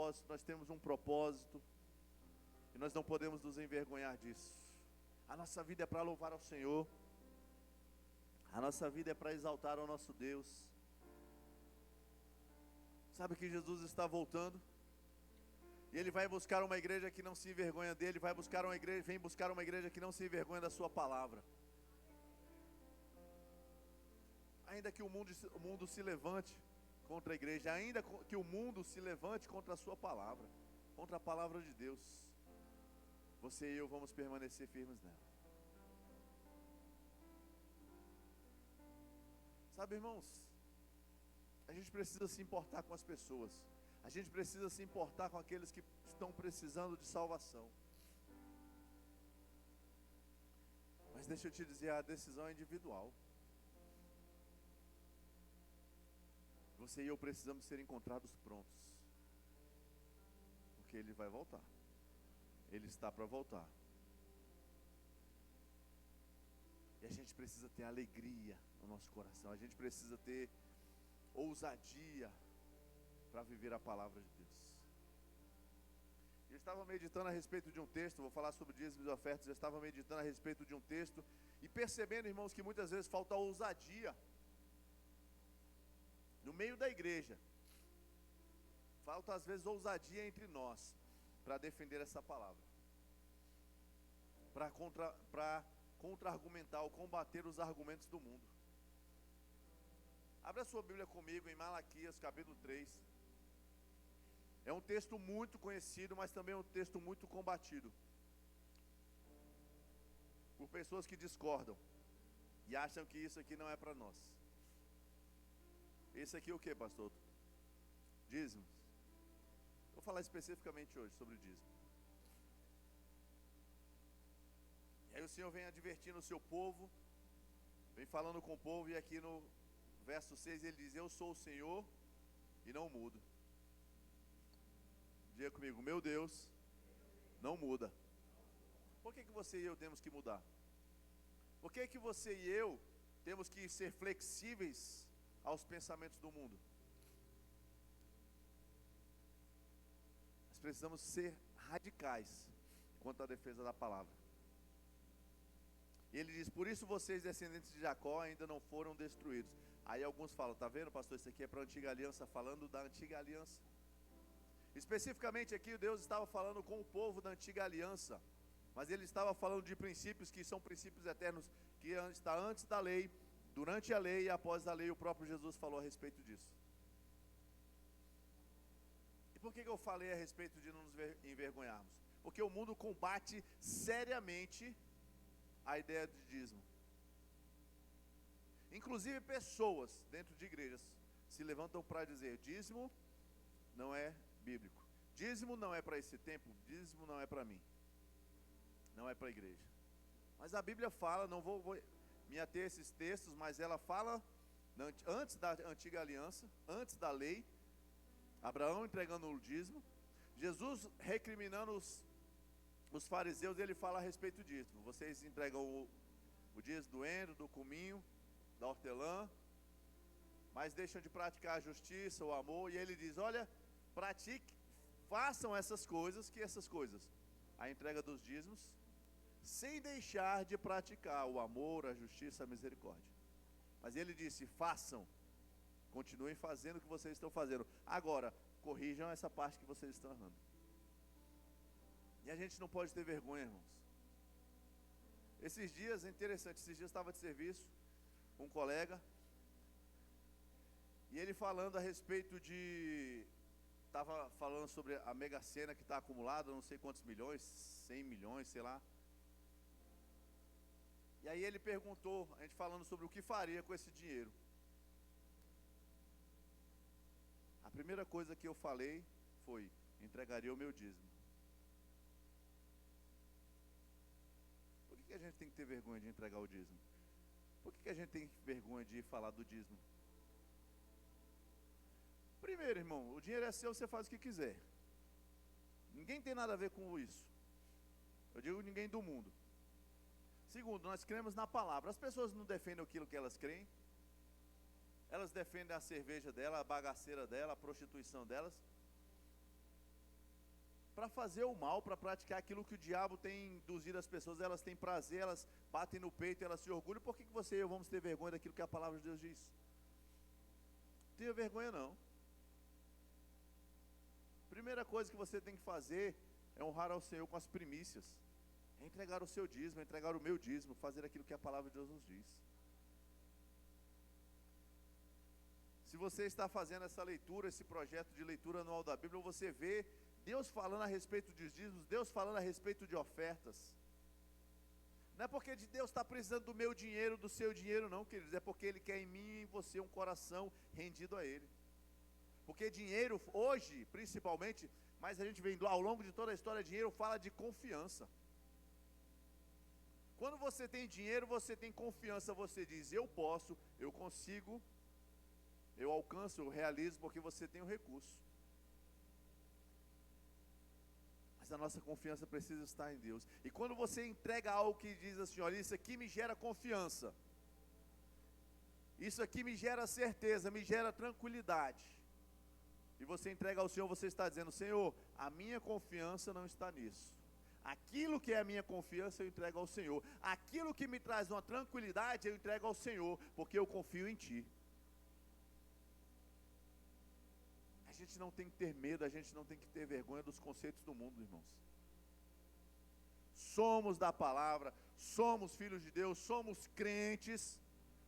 propósito, nós temos um propósito, e nós não podemos nos envergonhar disso. A nossa vida é para louvar ao Senhor, a nossa vida é para exaltar ao nosso Deus. Sabe que Jesus está voltando, e Ele vai buscar uma igreja que não se envergonha dEle, vem buscar uma igreja que não se envergonha da sua palavra. Ainda que o mundo se levante contra a igreja, ainda que o mundo se levante contra a sua palavra, contra a palavra de Deus, você e eu vamos permanecer firmes nela. Sabe, irmãos, a gente precisa se importar com as pessoas, a gente precisa se importar com aqueles que estão precisando de salvação. Mas deixa eu te dizer, a decisão é individual. Você e eu precisamos ser encontrados prontos, porque Ele vai voltar, Ele está para voltar. E a gente precisa ter alegria no nosso coração, a gente precisa ter ousadia para viver a palavra de Deus. Eu estava meditando a respeito de um texto, vou falar sobre dízimos e ofertas. Eu estava meditando a respeito de um texto e percebendo, irmãos, que muitas vezes falta ousadia no meio da igreja. Falta às vezes ousadia entre nós para defender essa palavra, para contra-argumentar ou combater os argumentos do mundo. Abra sua Bíblia comigo em Malaquias capítulo 3. É um texto muito conhecido, mas também é um texto muito combatido por pessoas que discordam e acham que isso aqui não é para nós. Esse aqui é o que, pastor? Dízimos. Vou falar especificamente hoje sobre dízimo. E aí o Senhor vem advertindo o seu povo, vem falando com o povo, e aqui no verso 6 ele diz: eu sou o Senhor e não mudo. Diga comigo: meu Deus não muda. Por que você e eu temos que mudar? Por que você e eu temos que ser flexíveis aos pensamentos do mundo? Nós precisamos ser radicais quanto à defesa da palavra. E ele diz: por isso vocês, descendentes de Jacó, ainda não foram destruídos. Aí alguns falam: tá vendo, pastor, isso aqui é para a antiga aliança, falando da antiga aliança. Especificamente aqui Deus estava falando com o povo da antiga aliança, mas Ele estava falando de princípios que são princípios eternos, que está antes da lei, durante a lei e após a lei. O próprio Jesus falou a respeito disso. E por que eu falei a respeito de não nos envergonharmos? Porque o mundo combate seriamente a ideia de dízimo. Inclusive pessoas dentro de igrejas se levantam para dizer: dízimo não é bíblico, dízimo não é para esse tempo, dízimo não é para mim, não é para a igreja. Mas a Bíblia fala, não vou me ater a esses textos, mas ela fala antes da antiga aliança, antes da lei, Abraão entregando o dízimo, Jesus recriminando os fariseus. Ele fala a respeito disso: vocês entregam o dízimo do endro, do cominho, da hortelã, mas deixam de praticar a justiça, o amor. E ele diz: olha, pratique, façam essas coisas, que essas coisas, a entrega dos dízimos, sem deixar de praticar o amor, a justiça, a misericórdia. Mas ele disse: façam, continuem fazendo o que vocês estão fazendo, agora corrijam essa parte que vocês estão errando. E a gente não pode ter vergonha, irmãos. Esses dias, é interessante, esses dias eu estava de serviço com um colega, e ele falando a respeito estava falando sobre a Mega Sena que está acumulada, não sei quantos milhões, 100 milhões, sei lá. E aí ele perguntou, a gente falando sobre o que faria com esse dinheiro. A primeira coisa que eu falei foi: entregaria o meu dízimo. Por que a gente tem que ter vergonha de entregar o dízimo? Por que a gente tem vergonha de falar do dízimo? Primeiro, irmão, o dinheiro é seu, você faz o que quiser. Ninguém tem nada a ver com isso. Eu digo ninguém do mundo. Segundo, nós cremos na palavra. As pessoas não defendem aquilo que elas creem. Elas defendem a cerveja dela, a bagaceira dela, a prostituição delas. para fazer o mal, para praticar aquilo que o diabo tem induzido as pessoas, elas têm prazer, elas batem no peito, elas se orgulham. Por que você e eu vamos ter vergonha daquilo que a palavra de Deus diz? Não tenha vergonha não. Primeira coisa que você tem que fazer é honrar ao Senhor com as primícias, é entregar o seu dízimo, é entregar o meu dízimo, fazer aquilo que a palavra de Deus nos diz. Se você está fazendo essa leitura, esse projeto de leitura anual da Bíblia, você vê Deus falando a respeito dos dízimos, Deus falando a respeito de ofertas. Não é porque Deus está precisando do meu dinheiro, do seu dinheiro não, queridos, é porque Ele quer em mim e em você um coração rendido a Ele. Porque dinheiro, hoje, principalmente, mas a gente vem ao longo de toda a história, dinheiro fala de confiança. Quando você tem dinheiro, você tem confiança, você diz, eu posso, eu consigo, eu alcanço, eu realizo, porque você tem o recurso. Mas a nossa confiança precisa estar em Deus. E quando você entrega algo que diz assim, olha, isso aqui me gera confiança, isso aqui me gera certeza, me gera tranquilidade, e você entrega ao Senhor, você está dizendo, Senhor, a minha confiança não está nisso. Aquilo que é a minha confiança eu entrego ao Senhor. Aquilo que me traz uma tranquilidade eu entrego ao Senhor, porque eu confio em Ti. A gente não tem que ter medo, a gente não tem que ter vergonha dos conceitos do mundo, irmãos. Somos da palavra, somos filhos de Deus, somos crentes,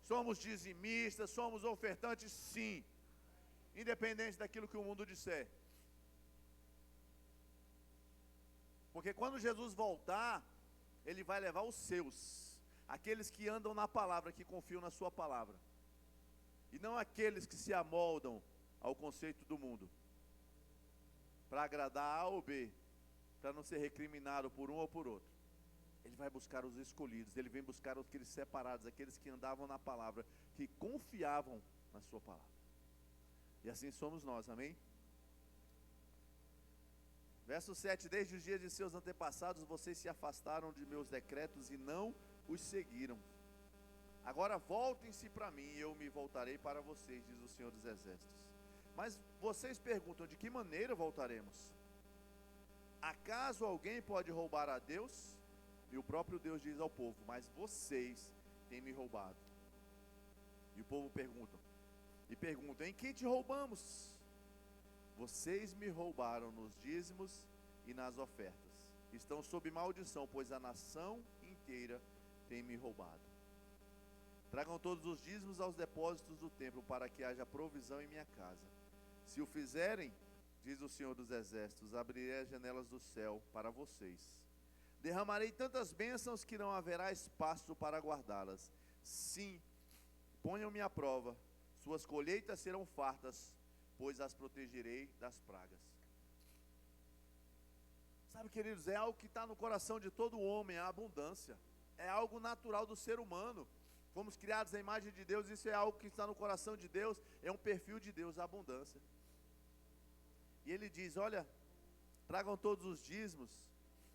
somos dizimistas, somos ofertantes, sim. Independente daquilo que o mundo disser. Porque quando Jesus voltar, Ele vai levar os seus, aqueles que andam na palavra, que confiam na sua palavra, e não aqueles que se amoldam ao conceito do mundo, para agradar A ou B, para não ser recriminado por um ou por outro. Ele vai buscar os escolhidos, Ele vem buscar aqueles separados, aqueles que andavam na palavra, que confiavam na sua palavra. E assim somos nós, amém? Verso 7, desde os dias de seus antepassados, vocês se afastaram de meus decretos e não os seguiram. Agora voltem-se para mim e eu me voltarei para vocês, diz o Senhor dos Exércitos. Mas vocês perguntam, de que maneira voltaremos? Acaso alguém pode roubar a Deus? E o próprio Deus diz ao povo, mas vocês têm me roubado. E o povo pergunta, em quem te roubamos? Vocês me roubaram nos dízimos e nas ofertas. Estão sob maldição, pois a nação inteira tem me roubado. Tragam todos os dízimos aos depósitos do templo, para que haja provisão em minha casa. Se o fizerem, diz o Senhor dos Exércitos, abrirei as janelas do céu para vocês. Derramarei tantas bênçãos que não haverá espaço para guardá-las. Sim, ponham-me à prova. Suas colheitas serão fartas, pois as protegerei das pragas. Sabe, queridos, é algo que está no coração de todo homem, a abundância. É algo natural do ser humano. Fomos criados à imagem de Deus, isso é algo que está no coração de Deus, é um perfil de Deus, a abundância. E Ele diz, olha, tragam todos os dízimos.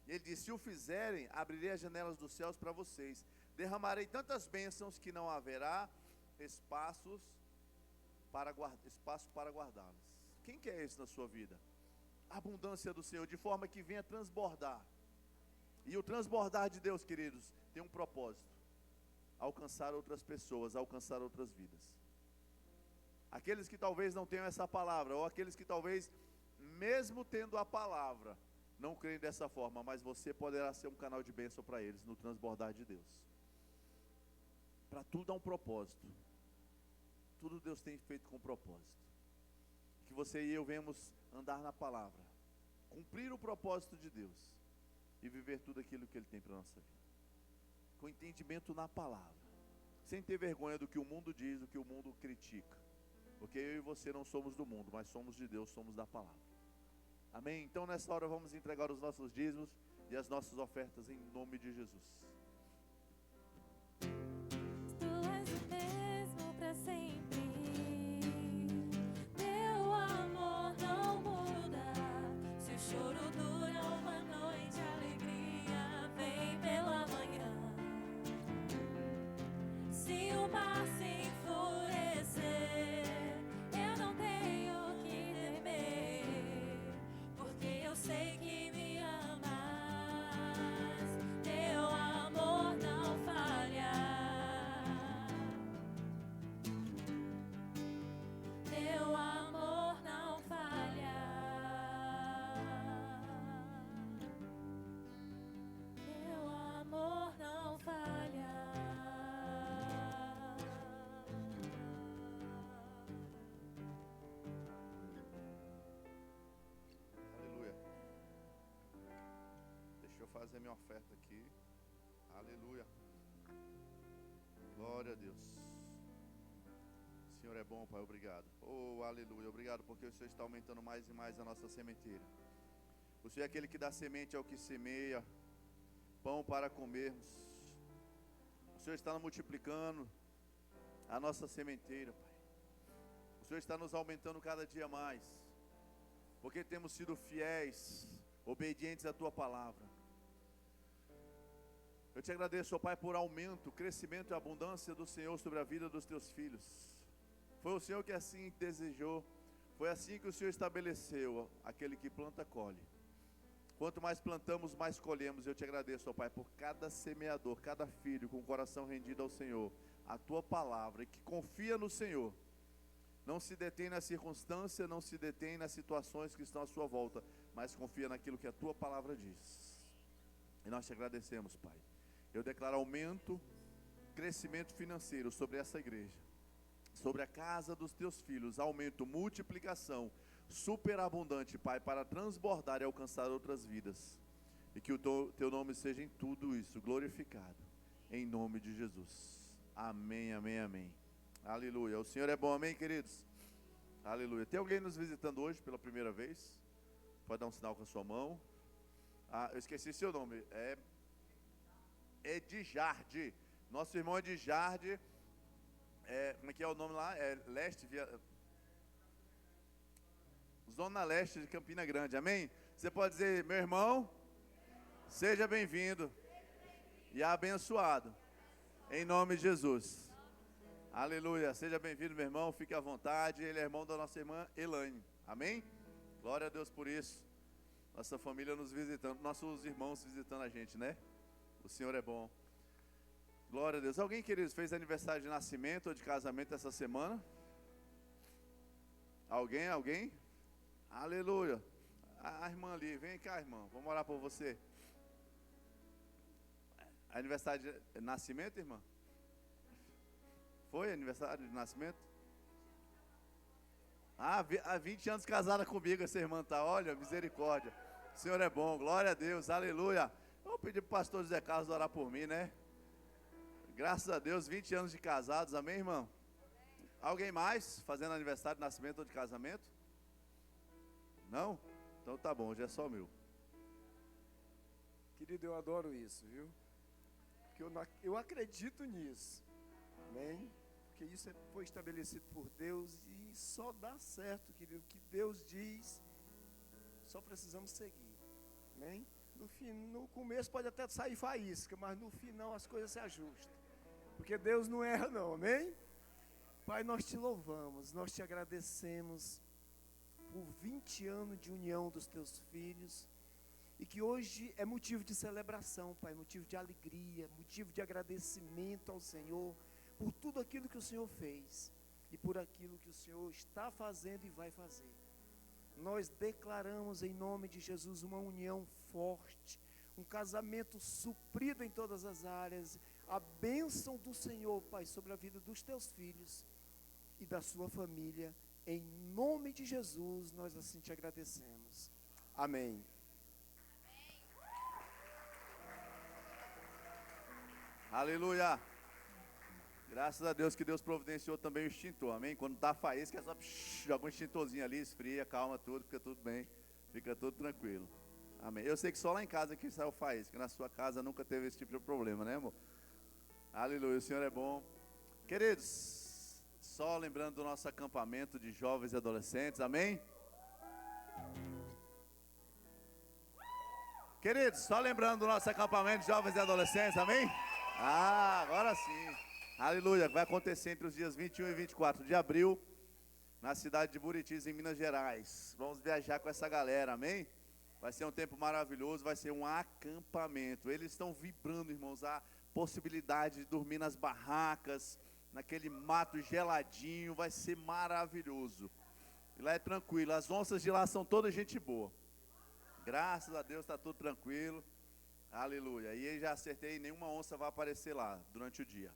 E Ele diz, se o fizerem, abrirei as janelas dos céus para vocês. Derramarei tantas bênçãos que não haverá espaço para guardá-las. Quem quer isso na sua vida? A abundância do Senhor, de forma que venha transbordar. E o transbordar de Deus, queridos, tem um propósito: alcançar outras pessoas, alcançar outras vidas. Aqueles que talvez não tenham essa palavra, ou aqueles que talvez, mesmo tendo a palavra, não creem dessa forma, mas você poderá ser um canal de bênção para eles, no transbordar de Deus. Para tudo há um propósito. Tudo Deus tem feito com propósito. Que você e eu venhamos andar na palavra, cumprir o propósito de Deus e viver tudo aquilo que Ele tem para a nossa vida, com entendimento na palavra, sem ter vergonha do que o mundo diz, do que o mundo critica, porque eu e você não somos do mundo, mas somos de Deus, somos da palavra. Amém? Então nessa hora vamos entregar os nossos dízimos e as nossas ofertas em nome de Jesus. Tu és o mesmo para sempre. Teu amor não muda. Se o choro dura uma noite, a alegria vem pela manhã. Se o mar se enfurecer, eu não tenho que temer, porque eu sei que me fazer minha oferta aqui. Aleluia. Glória a Deus. O Senhor é bom, Pai, obrigado. Oh, aleluia, obrigado porque o Senhor está aumentando mais e mais a nossa sementeira. O Senhor é aquele que dá semente ao que semeia, pão para comermos. O Senhor está multiplicando a nossa sementeira, Pai. O Senhor está nos aumentando cada dia mais, porque temos sido fiéis, obedientes à Tua palavra. Eu te agradeço, ó Pai, por aumento, crescimento e abundância do Senhor sobre a vida dos Teus filhos. Foi o Senhor que assim desejou, foi assim que o Senhor estabeleceu, aquele que planta, colhe. Quanto mais plantamos, mais colhemos. Eu te agradeço, ó Pai, por cada semeador, cada filho com o coração rendido ao Senhor, a Tua palavra, e que confia no Senhor. Não se detém na circunstância, não se detém nas situações que estão à sua volta, mas confia naquilo que a Tua palavra diz. E nós te agradecemos, Pai. Eu declaro aumento, crescimento financeiro sobre essa igreja, sobre a casa dos Teus filhos, aumento, multiplicação, superabundante, Pai, para transbordar e alcançar outras vidas. E que o Teu nome seja em tudo isso glorificado, em nome de Jesus. Amém, amém, amém. Aleluia. O Senhor é bom, amém, queridos? Aleluia. Tem alguém nos visitando hoje pela primeira vez? Pode dar um sinal com a sua mão. Ah, eu esqueci seu nome. É Edjarde. Nosso irmão Edjarde. Como é que é o nome lá? É Leste, Zona Leste de Campina Grande, amém? Você pode dizer, meu irmão, seja bem-vindo e abençoado, em nome de Jesus. Aleluia, seja bem-vindo, meu irmão, fique à vontade. Ele é irmão da nossa irmã Elaine, amém? Glória a Deus por isso. Nossa família nos visitando, nossos irmãos visitando a gente, né? O Senhor é bom. Glória a Deus. Alguém, queridos, fez aniversário de nascimento ou de casamento essa semana? Alguém? Aleluia. A irmã ali, vem cá, irmã, vamos orar por você. Aniversário de nascimento, irmã? Foi aniversário de nascimento? Há 20 anos casada comigo, essa irmã tá, olha, misericórdia. O Senhor é bom, glória a Deus, aleluia. Eu vou pedir para o pastor José Carlos orar por mim, né? Graças a Deus, 20 anos de casados, amém, irmão? Alguém mais fazendo aniversário de nascimento ou de casamento? Não? Então tá bom, hoje é só meu. Querido, eu adoro isso, viu? Porque eu acredito nisso, amém? Porque isso foi estabelecido por Deus e só dá certo, querido. O que Deus diz, só precisamos seguir, amém? No começo pode até sair faísca, mas no final as coisas se ajustam. Porque Deus não erra não, amém? Pai, nós te louvamos, nós te agradecemos por 20 anos de união dos teus filhos. E que hoje é motivo de celebração, Pai, motivo de alegria, motivo de agradecimento ao Senhor, por tudo aquilo que o Senhor fez e por aquilo que o Senhor está fazendo e vai fazer. Nós declaramos em nome de Jesus uma união forte, um casamento suprido em todas as áreas, a bênção do Senhor, Pai, sobre a vida dos teus filhos e da sua família. Em nome de Jesus, nós assim te agradecemos. Amém. Aleluia. Graças a Deus que Deus providenciou também o extintor, amém? Quando dá faísca, é só joga um extintorzinho ali, esfria, calma tudo, fica tudo bem, fica tudo tranquilo. Amém. Eu sei que só lá em casa que saiu faísca, na sua casa nunca teve esse tipo de problema, né, amor? Aleluia, o Senhor é bom. Queridos, só lembrando do nosso acampamento de jovens e adolescentes, amém? Queridos, só lembrando do nosso acampamento de jovens e adolescentes, amém? Agora sim. Aleluia, vai acontecer entre os dias 21 e 24 de abril, na cidade de Buritis, em Minas Gerais. Vamos viajar com essa galera, amém? Vai ser um tempo maravilhoso, vai ser um acampamento. Eles estão vibrando, irmãos, a possibilidade de dormir nas barracas, naquele mato geladinho, vai ser maravilhoso. E lá é tranquilo, as onças de lá são toda gente boa. Graças a Deus está tudo tranquilo. Aleluia. E aí já acertei, nenhuma onça vai aparecer lá durante o dia.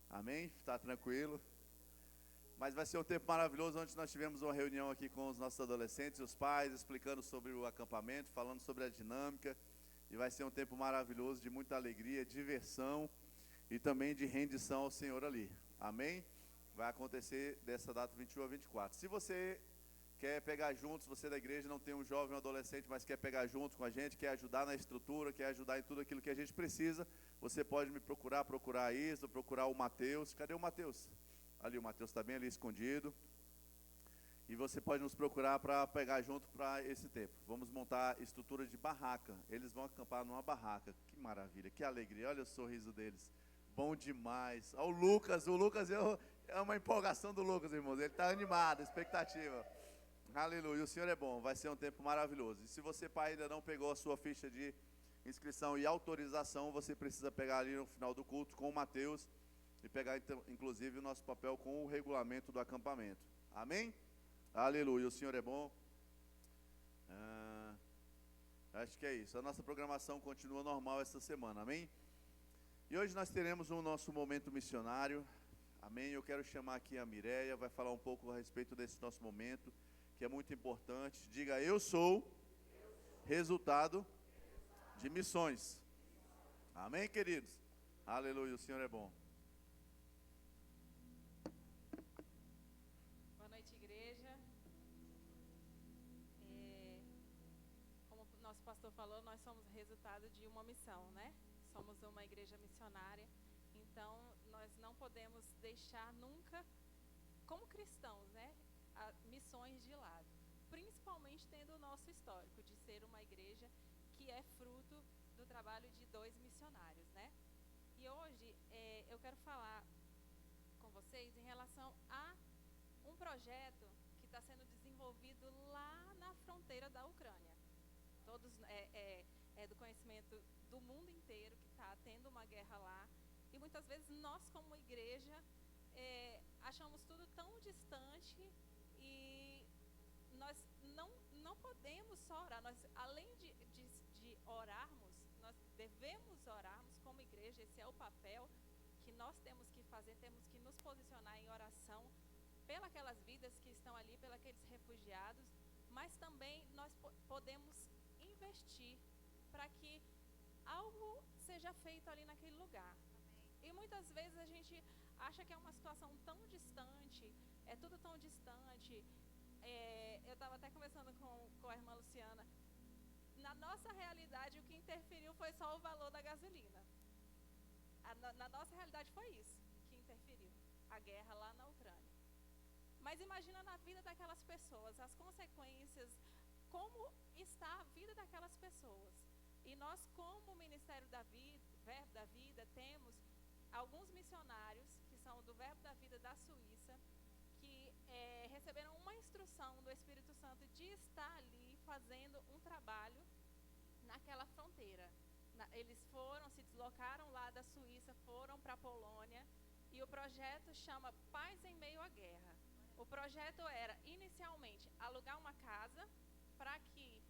Amém? Está tranquilo. Mas vai ser um tempo maravilhoso. Ontem nós tivemos uma reunião aqui com os nossos adolescentes e os pais, explicando sobre o acampamento, falando sobre a dinâmica. E vai ser um tempo maravilhoso, de muita alegria, diversão e também de rendição ao Senhor ali. Amém? Vai acontecer dessa data 21 a 24. Se você quer pegar junto, se você da igreja não tem um jovem ou um adolescente, mas quer pegar junto com a gente, quer ajudar na estrutura, quer ajudar em tudo aquilo que a gente precisa, você pode me procurar a Isa, procurar o Mateus. Cadê o Mateus? Ali, o Mateus está bem ali escondido. E você pode nos procurar para pegar junto para esse tempo. Vamos montar estrutura de barraca. Eles vão acampar numa barraca. Que maravilha, que alegria. Olha o sorriso deles. Bom demais. Olha o Lucas é uma empolgação do Lucas, irmãos. Ele está animado, expectativa. Aleluia, o Senhor é bom. Vai ser um tempo maravilhoso. E se você, pai, ainda não pegou a sua ficha de inscrição e autorização, você precisa pegar ali no final do culto com o Mateus e pegar, inclusive, o nosso papel com o regulamento do acampamento. Amém? Aleluia, o Senhor é bom. Acho que é isso. A nossa programação continua normal esta semana, amém? E hoje nós teremos o nosso momento missionário, amém? Eu quero chamar aqui a Mireia, vai falar um pouco a respeito desse nosso momento, que é muito importante. Diga, eu sou resultado de missões. Amém, queridos? Aleluia, o Senhor é bom. Nosso pastor falou, nós somos resultado de uma missão, né? Somos uma igreja missionária, então nós não podemos deixar nunca, como cristãos, né, missões de lado, principalmente tendo o nosso histórico de ser uma igreja que é fruto do trabalho de 2 missionários, né? E hoje eu quero falar com vocês em relação a um projeto que está sendo desenvolvido lá na fronteira da Ucrânia. Todos é do conhecimento do mundo inteiro que está tendo uma guerra lá. E muitas vezes nós, como igreja, achamos tudo tão distante e nós não podemos só orar. Nós, além de orarmos, nós devemos orarmos como igreja. Esse é o papel que nós temos que fazer. Temos que nos posicionar em oração pelas vidas que estão ali, pelos refugiados. Mas também nós podemos investir para que algo seja feito ali naquele lugar. E muitas vezes a gente acha que é uma situação tão distante, é tudo tão distante. Eu estava até conversando com a irmã Luciana. Na nossa realidade, o que interferiu foi só o valor da gasolina. Na nossa realidade foi isso que interferiu, a guerra lá na Ucrânia. Mas imagina na vida daquelas pessoas, as consequências, como está a vida daquelas pessoas. E nós, como Ministério da Vida, Verbo da Vida, temos alguns missionários que são do Verbo da Vida da Suíça, que receberam uma instrução do Espírito Santo de estar ali fazendo um trabalho naquela fronteira. Eles se deslocaram lá da Suíça, foram para a Polônia, e o projeto chama Paz em Meio à Guerra. O projeto era, inicialmente, alugar uma casa para que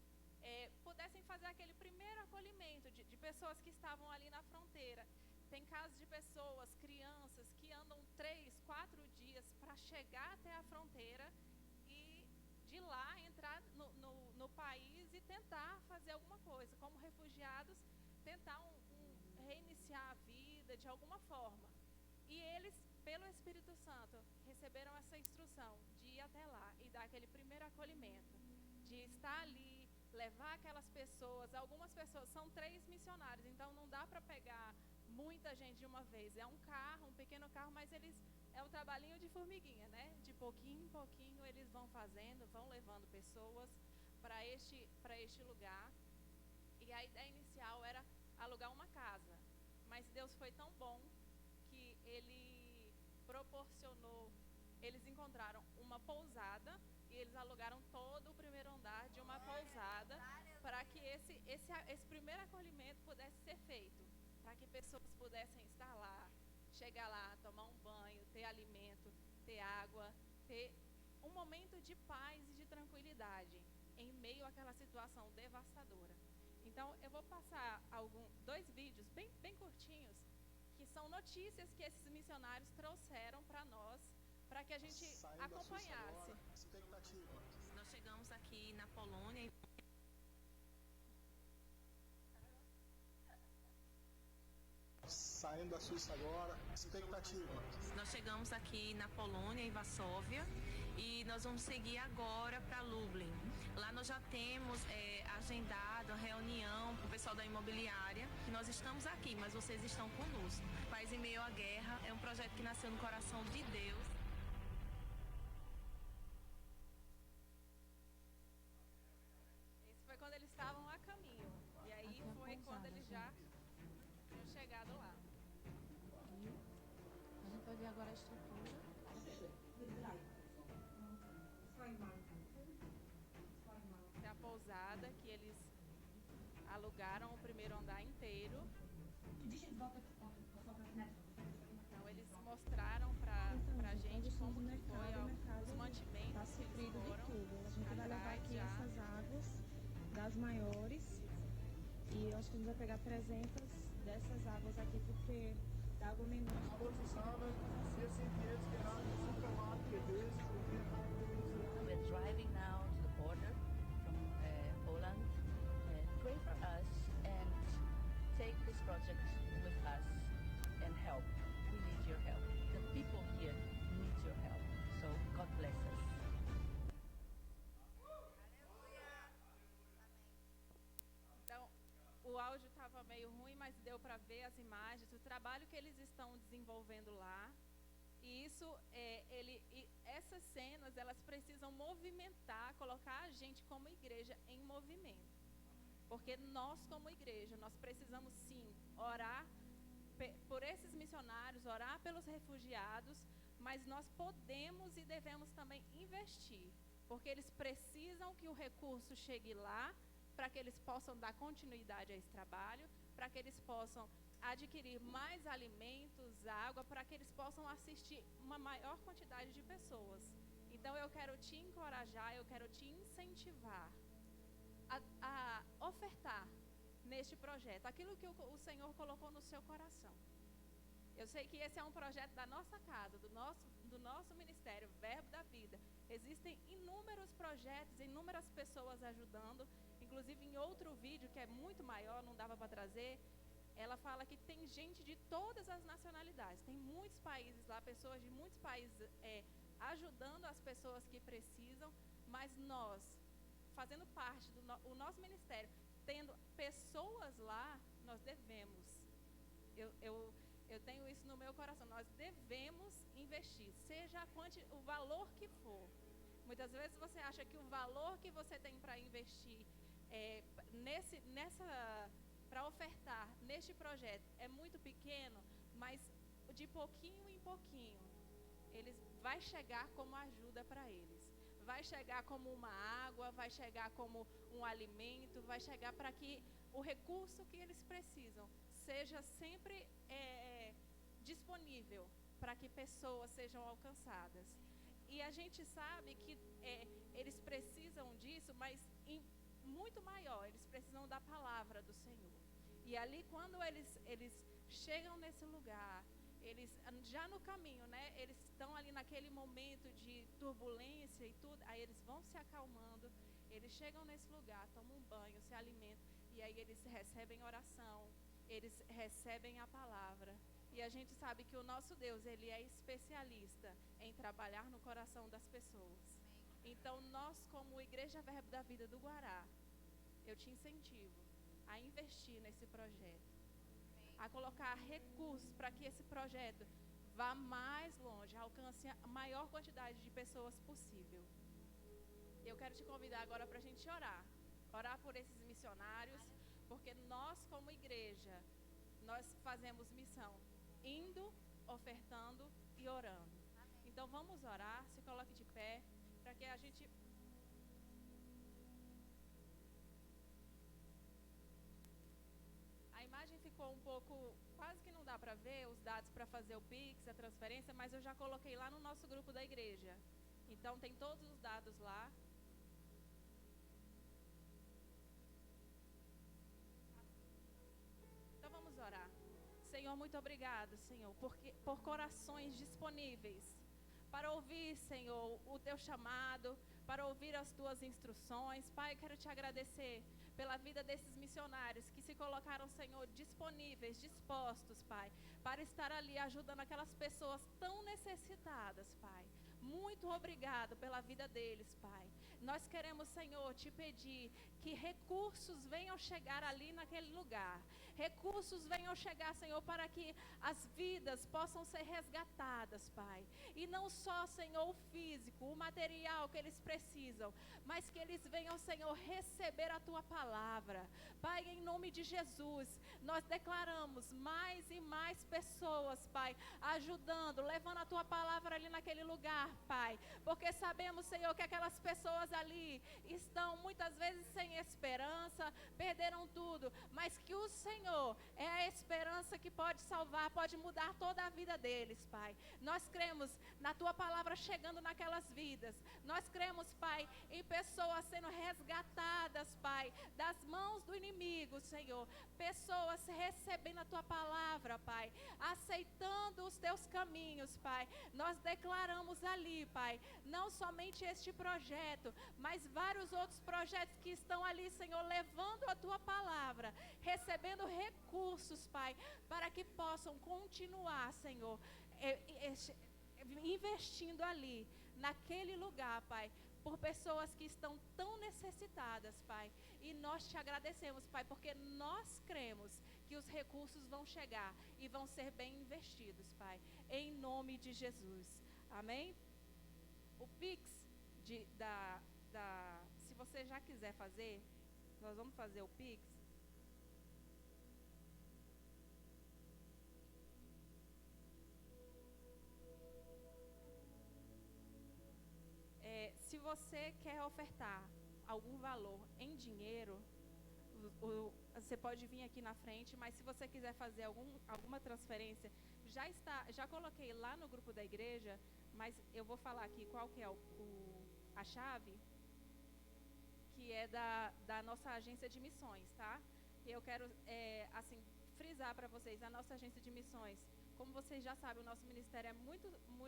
pudessem fazer aquele primeiro acolhimento de pessoas que estavam ali na fronteira. Tem casos de pessoas, crianças, que andam 3, 4 dias para chegar até a fronteira e de lá entrar no país e tentar fazer alguma coisa, como refugiados, tentar reiniciar a vida de alguma forma. E eles, pelo Espírito Santo, receberam essa instrução de ir até lá e dar aquele primeiro acolhimento, de estar ali, levar aquelas pessoas. Algumas pessoas, são 3 missionários, então não dá para pegar muita gente de uma vez. É um carro, um pequeno carro, mas é um trabalhinho de formiguinha, né? De pouquinho em pouquinho eles vão fazendo, vão levando pessoas para este lugar. E a ideia inicial era alugar uma casa, mas Deus foi tão bom que Ele proporcionou. Eles encontraram uma pousada e eles alugaram todo o primeiro andar de uma pousada para que esse primeiro acolhimento pudesse ser feito, para que pessoas pudessem estar lá, chegar lá, tomar um banho, ter alimento, ter água, ter um momento de paz e de tranquilidade em meio àquela situação devastadora. Então, eu vou passar 2 vídeos bem curtinhos, que são notícias que esses missionários trouxeram para nós, para que a gente acompanhasse. Nós chegamos aqui na Polônia. saindo da Suíça agora. Expectativa. Nós chegamos aqui na Polônia, em Varsóvia, e nós vamos seguir agora para Lublin. Lá nós já temos agendado a reunião com o pessoal da imobiliária, que nós estamos aqui, mas vocês estão conosco. País em Meio à Guerra é um projeto que nasceu no coração de Deus. Esse foi quando eles estavam a caminho. E aí foi quando eles já tinham chegado lá. A gente vai ver agora a estrutura. Essa é a pousada que eles alugaram o primeiro andar inteiro. Então eles mostraram pra gente como que foi os mantimentos que eles foram. A gente vai levar aqui essas águas das maiores e eu acho que a gente vai pegar 300 dessas águas aqui porque da água menor. We're driving now to the border from Poland. Pray for us and take this project with us and help. We need your help. The people here need your help. So God bless us. Então, o áudio estava meio ruim, mas deu para ver as imagens, o trabalho que eles estão desenvolvendo lá. E isso, essas cenas, elas precisam movimentar, colocar a gente como igreja em movimento. Porque nós, como igreja, nós precisamos sim orar por esses missionários, orar pelos refugiados, mas nós podemos e devemos também investir. Porque eles precisam que o recurso chegue lá, para que eles possam dar continuidade a esse trabalho, para que eles possam adquirir mais alimentos, água, para que eles possam assistir uma maior quantidade de pessoas. Então eu quero te encorajar, eu quero te incentivar a ofertar neste projeto, aquilo que o Senhor colocou no seu coração. Eu sei que esse é um projeto da nossa casa, do nosso ministério, Verbo da Vida. Existem inúmeros projetos, inúmeras pessoas ajudando. Inclusive em outro vídeo, que é muito maior, não dava para trazer, ela fala que tem gente de todas as nacionalidades. Tem muitos países lá, pessoas de muitos países ajudando as pessoas que precisam, mas nós, fazendo parte do nosso ministério, tendo pessoas lá, nós devemos. Eu tenho isso no meu coração. Nós devemos investir, seja o valor que for. Muitas vezes você acha que o valor que você tem para investir para ofertar neste projeto é muito pequeno, mas de pouquinho em pouquinho, vai chegar como ajuda para eles. Vai chegar como uma água, vai chegar como um alimento, vai chegar para que o recurso que eles precisam seja sempre disponível para que pessoas sejam alcançadas. E a gente sabe que eles precisam disso, mas muito maior, eles precisam da palavra do Senhor. E ali, quando eles chegam nesse lugar, eles já no caminho, né? Eles estão ali naquele momento de turbulência e tudo, aí eles vão se acalmando, eles chegam nesse lugar, tomam um banho, se alimentam, e aí eles recebem oração, eles recebem a palavra. E a gente sabe que o nosso Deus, Ele é especialista em trabalhar no coração das pessoas. Então, nós, como Igreja Verbo da Vida do Guará, eu te incentivo a investir nesse projeto, a colocar recursos para que esse projeto vá mais longe, alcance a maior quantidade de pessoas possível. Eu quero te convidar agora para a gente orar por esses missionários, porque nós, como igreja, nós fazemos missão, indo, ofertando e orando. Então vamos orar, se coloque de pé, para que a gente... A imagem ficou um pouco, quase que não dá para ver os dados para fazer o Pix, a transferência, mas eu já coloquei lá no nosso grupo da igreja. Então tem todos os dados lá. Então vamos orar. Senhor, muito obrigado, Senhor, por corações disponíveis para ouvir, Senhor, o Teu chamado, para ouvir as Tuas instruções. Pai, quero Te agradecer pela vida desses missionários que se colocaram, Senhor, disponíveis, dispostos, Pai, para estar ali ajudando aquelas pessoas tão necessitadas, Pai. Muito obrigado pela vida deles, Pai. Nós queremos, Senhor, te pedir que recursos venham chegar ali naquele lugar. Recursos venham chegar, Senhor, para que as vidas possam ser resgatadas, Pai. E não só, Senhor, o físico, o material que eles precisam, mas que eles venham, Senhor, receber a Tua palavra. Pai, em nome de Jesus, nós declaramos mais e mais pessoas, Pai, ajudando, levando a Tua palavra ali naquele lugar, Pai. Porque sabemos, Senhor, que aquelas pessoas ali estão muitas vezes sem esperança, perderam tudo, mas que o Senhor é a esperança que pode salvar, pode mudar toda a vida deles, Pai. Nós cremos na Tua palavra chegando naquelas vidas. Nós cremos, Pai, em pessoas sendo resgatadas, Pai, das mãos do inimigo, Senhor. Pessoas recebendo a Tua palavra, Pai, aceitando os Teus caminhos, Pai. Nós declaramos ali, Pai, não somente este projeto, mas vários outros projetos que estão ali, Senhor, levando a Tua palavra, recebendo recursos, Pai, para que possam continuar, Senhor, investindo ali, naquele lugar, Pai, por pessoas que estão tão necessitadas, Pai. E nós te agradecemos, Pai, porque nós cremos que os recursos vão chegar e vão ser bem investidos, Pai, em nome de Jesus. Amém? O Pix, se você já quiser fazer, nós vamos fazer o Pix. Se você quer ofertar algum valor em dinheiro, você pode vir aqui na frente, mas se você quiser fazer alguma transferência, já coloquei lá no grupo da igreja, mas eu vou falar aqui qual que é a chave, que é da nossa agência de missões, tá? Eu quero, frisar para vocês, a nossa agência de missões, como vocês já sabem, o nosso ministério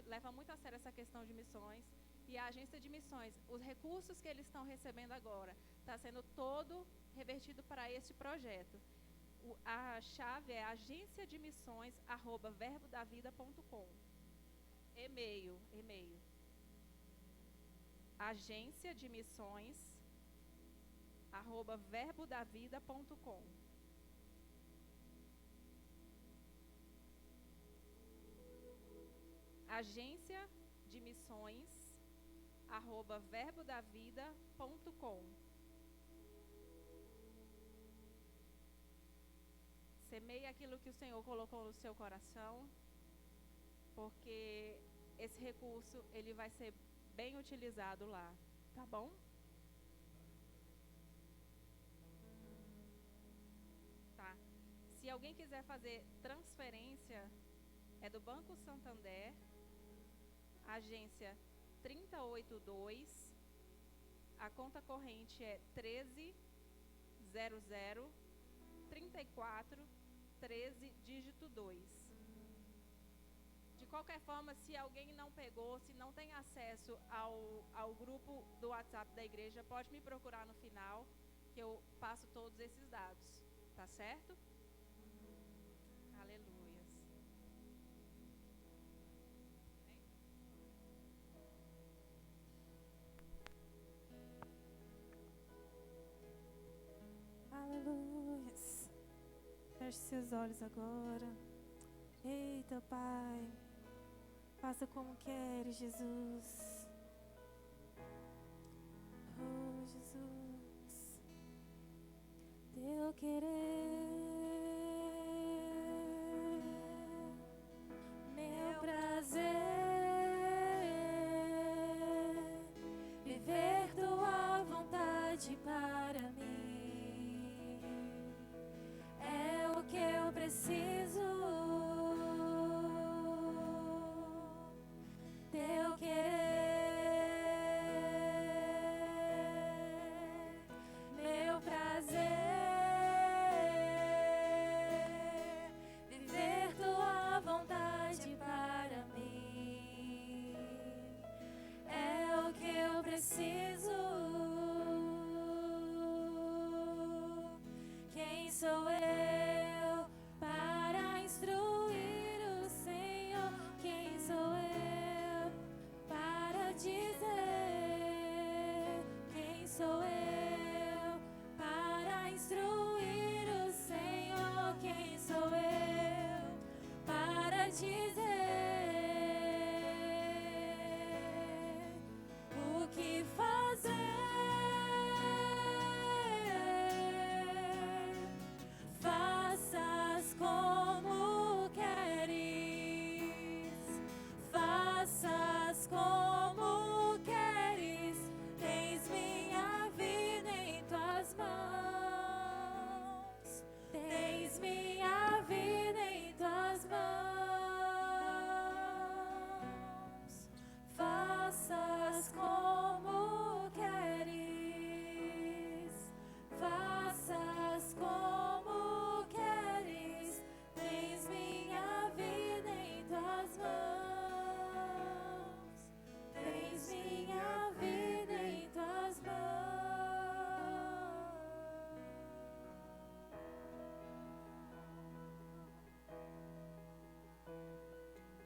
leva muito a sério essa questão de missões. E a agência de missões, os recursos que eles estão recebendo agora, está sendo todo revertido para este projeto. A chave é agenciademissões@verbodavida.com. E-mail. agenciademissões@verbodavida.com. agenciademissões@verbodavida.com. Semeie aquilo que o Senhor colocou no seu coração, porque esse recurso ele vai ser bem utilizado lá, tá bom? Tá. Se alguém quiser fazer transferência, é do Banco Santander, agência 382, a conta corrente é 13003413, dígito 2. De qualquer forma, se alguém não pegou, se não tem acesso ao grupo do WhatsApp da igreja, pode me procurar no final, que eu passo todos esses dados, tá certo? Aleluias. Aleluias. Feche seus olhos agora. Eita, Pai. Faça como queres, Jesus. Oh, Jesus. Teu querer, meu prazer, viver tua vontade para mim. É o que eu preciso. Teu querer, meu prazer,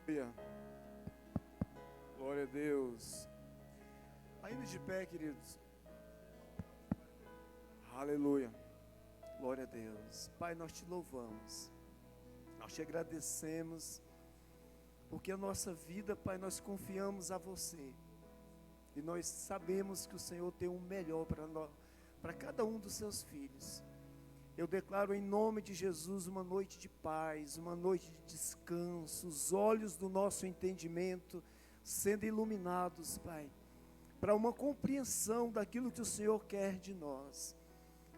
Aleluia. Glória a Deus. Ainda de pé, queridos. Aleluia. Glória a Deus. Pai, nós te louvamos. Nós te agradecemos. Porque a nossa vida, Pai, nós confiamos a você. E nós sabemos que o Senhor tem o melhor para nós, para cada um dos seus filhos. Eu declaro em nome de Jesus uma noite de paz, uma noite de descanso, os olhos do nosso entendimento sendo iluminados, Pai, para uma compreensão daquilo que o Senhor quer de nós,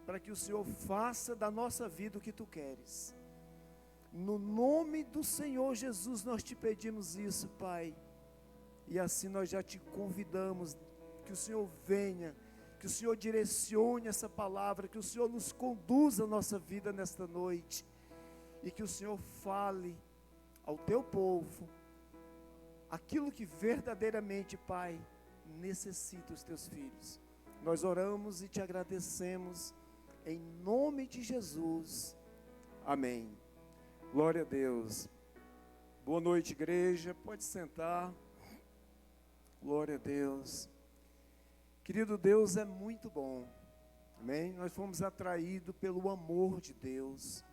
para que o Senhor faça da nossa vida o que Tu queres. No nome do Senhor Jesus nós te pedimos isso, Pai, e assim nós já te convidamos, que o Senhor venha, que o Senhor direcione essa palavra, que o Senhor nos conduza a nossa vida nesta noite, e que o Senhor fale ao Teu povo, aquilo que verdadeiramente, Pai, necessita os Teus filhos. Nós oramos e te agradecemos, em nome de Jesus, amém. Glória a Deus. Boa noite, igreja, pode sentar. Glória a Deus. Querido, Deus é muito bom, amém? Nós fomos atraídos pelo amor de Deus,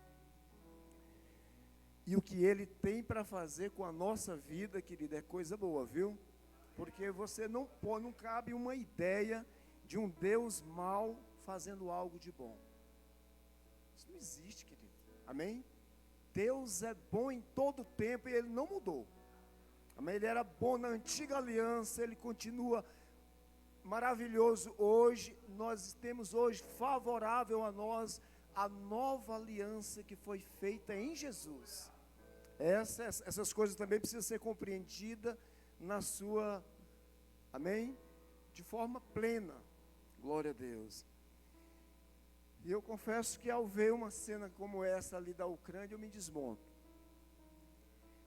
e o que Ele tem para fazer com a nossa vida, querido, é coisa boa, viu? Porque você não cabe uma ideia de um Deus mau fazendo algo de bom. Isso não existe, querido, amém? Deus é bom em todo tempo e Ele não mudou, amém? Ele era bom na antiga aliança, Ele continua maravilhoso hoje. Nós temos hoje favorável a nós a nova aliança que foi feita em Jesus. Essas coisas também precisam ser compreendidas na sua, amém? De forma plena. Glória a Deus. E eu confesso que ao ver uma cena como essa ali da Ucrânia, eu me desmonto.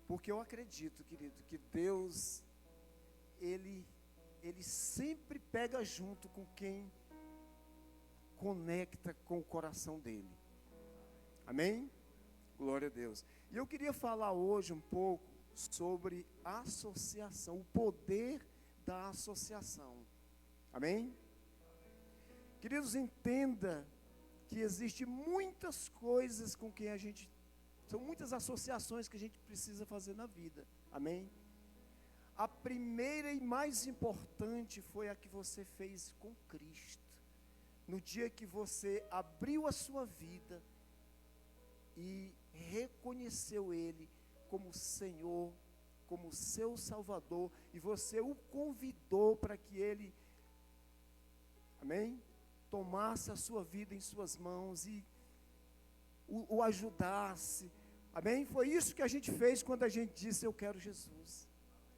Porque eu acredito, querido, que Deus, Ele sempre pega junto com quem conecta com o coração dele. Amém? Glória a Deus. E eu queria falar hoje um pouco sobre associação, o poder da associação. Amém? Queridos, entenda que existe muitas coisas com que são muitas associações que a gente precisa fazer na vida. Amém? A primeira e mais importante foi a que você fez com Cristo. No dia que você abriu a sua vida e reconheceu Ele como Senhor, como seu Salvador, e você o convidou para que Ele, amém? Tomasse a sua vida em suas mãos e o ajudasse, amém? Foi isso que a gente fez quando a gente disse: eu quero Jesus.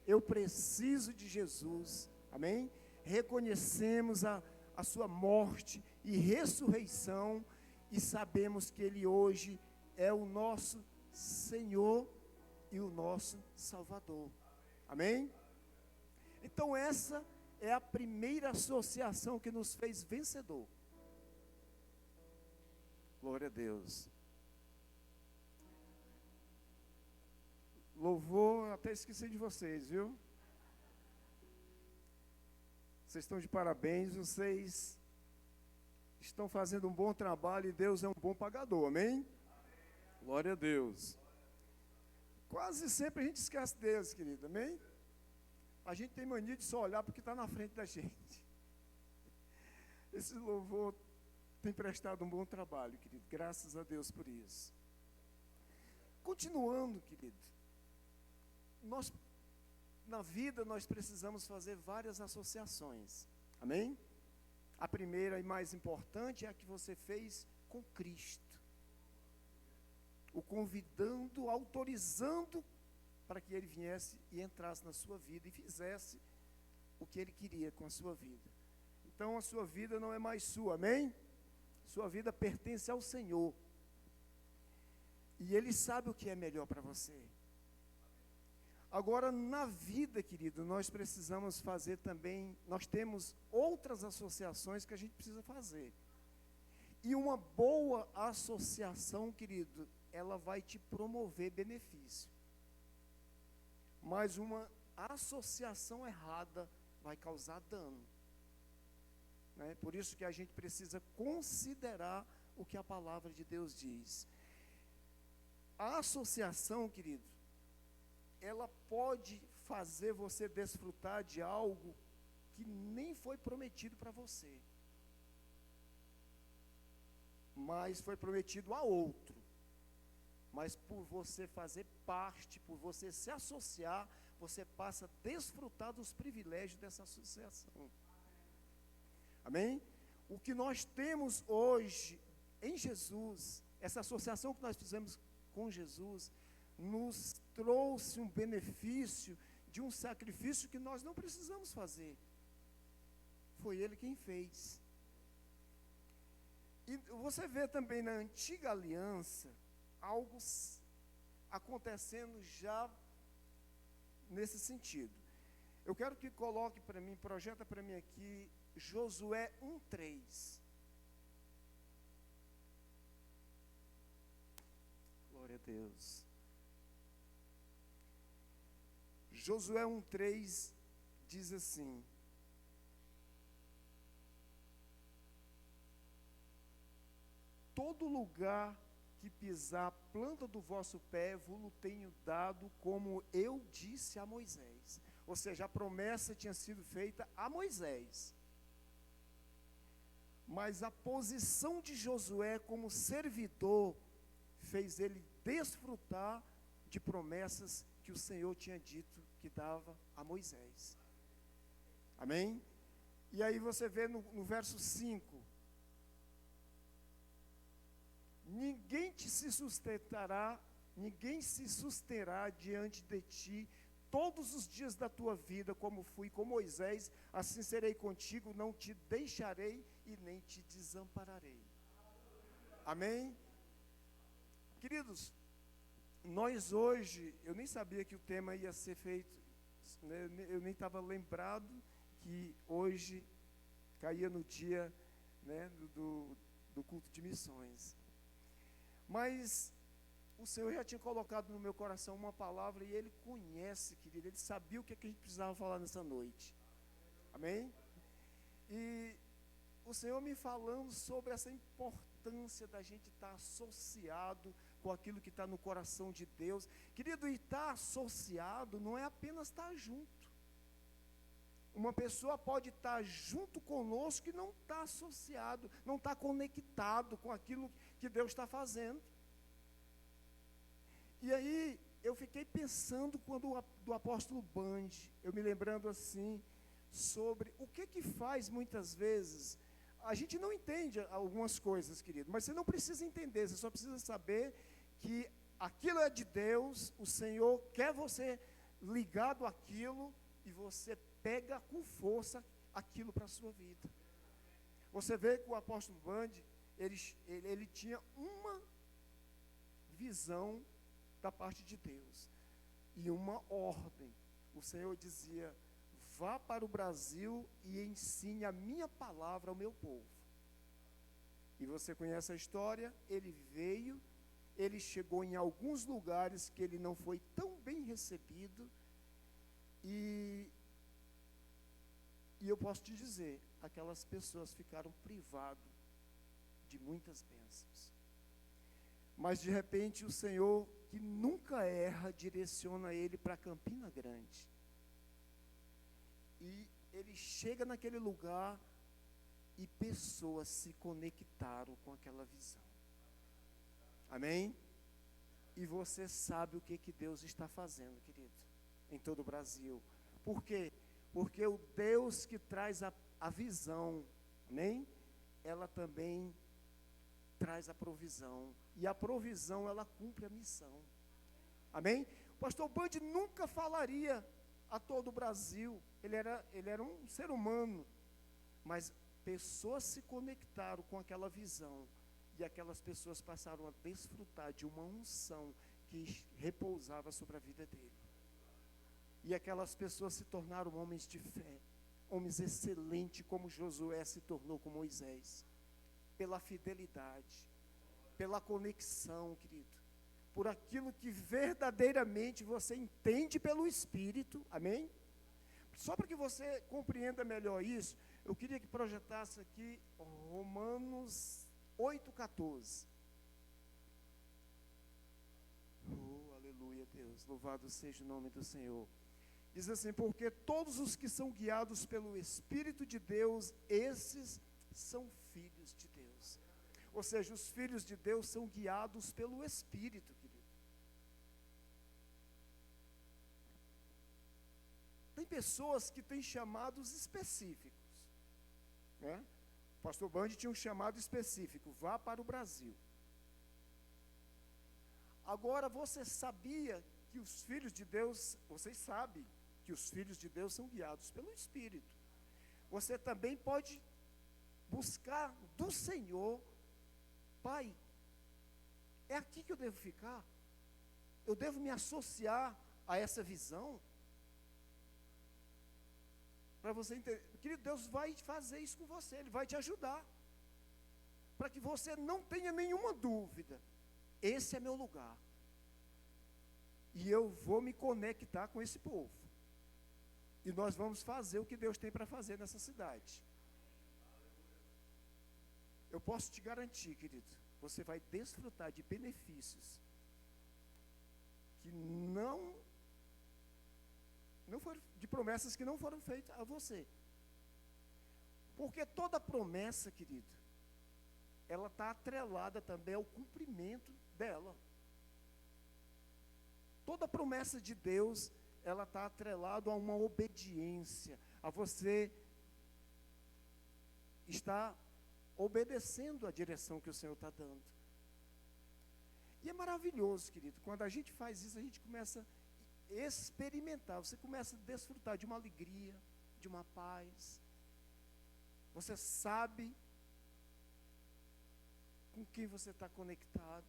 Eu preciso de Jesus, amém? Reconhecemos a sua morte e ressurreição e sabemos que Ele hoje é o nosso Senhor e o nosso Salvador, amém? Então essa é a primeira associação que nos fez vencedor. Glória a Deus. Louvor, até esqueci de vocês, viu? Vocês estão de parabéns, vocês estão fazendo um bom trabalho e Deus é um bom pagador, amém? Glória a Deus. Quase sempre a gente esquece Deus, querido, amém? A gente tem mania de só olhar porque está na frente da gente. Esse louvor tem prestado um bom trabalho, querido, graças a Deus por isso. Continuando, querido. Na vida nós precisamos fazer várias associações, amém? A primeira e mais importante é a que você fez com Cristo, o convidando, autorizando para que Ele viesse e entrasse na sua vida e fizesse o que Ele queria com a sua vida. Então a sua vida não é mais sua, amém? Sua vida pertence ao Senhor, e Ele sabe o que é melhor para você. Agora, na vida, querido, nós precisamos fazer também, nós temos outras associações que a gente precisa fazer. E uma boa associação, querido, ela vai te promover benefício. mas uma associação errada vai causar dano. Né? Por isso que a gente precisa considerar o que a palavra de Deus diz. A associação, querido, ela pode fazer você desfrutar de algo que nem foi prometido para você, mas foi prometido a outro. Mas por você fazer parte, por você se associar, você passa a desfrutar dos privilégios dessa associação. Amém? O que nós temos hoje em Jesus, essa associação que nós fizemos com Jesus, nos trouxe um benefício de um sacrifício que nós não precisamos fazer. Foi Ele quem fez. E você vê também na antiga aliança, algo acontecendo já nesse sentido. Eu quero que coloque para mim, projeta para mim aqui, Josué 1:3. Glória a Deus. Josué 1:3 diz assim: todo lugar que pisar a planta do vosso pé, vos tenho dado, como eu disse a Moisés. Ou seja, a promessa tinha sido feita a Moisés. Mas a posição de Josué como servidor fez ele desfrutar de promessas que o Senhor tinha dito que dava a Moisés. Amém? E aí você vê no verso 5: ninguém se susterá diante de ti todos os dias da tua vida, como fui com Moisés, assim serei contigo, não te deixarei e nem te desampararei. Amém? Queridos, nós hoje, eu nem sabia que o tema ia ser feito, né, eu nem estava lembrado que hoje caía no dia, né, do culto de missões. Mas o Senhor já tinha colocado no meu coração uma palavra e Ele conhece, querido, Ele sabia o que a gente precisava falar nessa noite. Amém? E o Senhor me falando sobre essa importância da gente estar associado com aquilo que está no coração de Deus. Querido, e estar associado não é apenas estar junto. Uma pessoa pode estar junto conosco e não está associado, não está conectado com aquilo que Deus está fazendo. E aí, eu fiquei pensando quando do apóstolo Bande, eu me lembrando assim, sobre o que faz muitas vezes, a gente não entende algumas coisas, querido, mas você não precisa entender, você só precisa saber que aquilo é de Deus, o Senhor quer você ligado àquilo, e você pega com força aquilo para a sua vida. Você vê que o apóstolo Bande, ele tinha uma visão da parte de Deus, e uma ordem. O Senhor dizia: vá para o Brasil e ensine a minha palavra ao meu povo. E você conhece a história, ele veio, ele chegou em alguns lugares que ele não foi tão bem recebido, e eu posso te dizer, aquelas pessoas ficaram privadas de muitas bênçãos. Mas de repente o Senhor, que nunca erra, direciona ele para Campina Grande. E ele chega naquele lugar e pessoas se conectaram com aquela visão. Amém? E você sabe o que Deus está fazendo, querido, em todo o Brasil. Por quê? Porque o Deus que traz a visão, amém? Ela também traz a provisão. E a provisão, ela cumpre a missão. Amém? O pastor Bande nunca falaria a todo o Brasil. Ele era um ser humano. Mas pessoas se conectaram com aquela visão. E aquelas pessoas passaram a desfrutar de uma unção que repousava sobre a vida dele. E aquelas pessoas se tornaram homens de fé, homens excelentes, como Josué se tornou com Moisés, pela fidelidade, pela conexão, querido. por aquilo que verdadeiramente você entende pelo Espírito, amém? Só para que você compreenda melhor isso, eu queria que projetasse aqui Romanos 8,14. Oh, aleluia, Deus, louvado seja o nome do Senhor. Diz assim: porque todos os que são guiados pelo Espírito de Deus, esses são filhos de Deus. Ou seja, os filhos de Deus são guiados pelo Espírito, querido. Tem pessoas que têm chamados específicos, né? O pastor Band tinha um chamado específico: vá para o Brasil. Agora, você sabia que os filhos de Deus, vocês sabem que os filhos de Deus são guiados pelo Espírito. Você também pode buscar do Senhor: Pai, é aqui que eu devo ficar? Eu devo me associar a essa visão? Para você entender, querido, Deus vai fazer isso com você, Ele vai te ajudar, para que você não tenha nenhuma dúvida: esse é meu lugar, e eu vou me conectar com esse povo, e nós vamos fazer o que Deus tem para fazer nessa cidade. Eu posso te garantir, querido, você vai desfrutar de benefícios que não foram, de promessas que não foram feitas a você. Porque toda promessa, querido, ela está atrelada também ao cumprimento dela. Toda promessa de Deus, ela está atrelada a uma obediência, a você estar obedecendo a direção que o Senhor está dando. E é maravilhoso, querido, quando a gente faz isso, a gente começa a experimentar, você começa a desfrutar de uma alegria, de uma paz. Você sabe com quem você está conectado,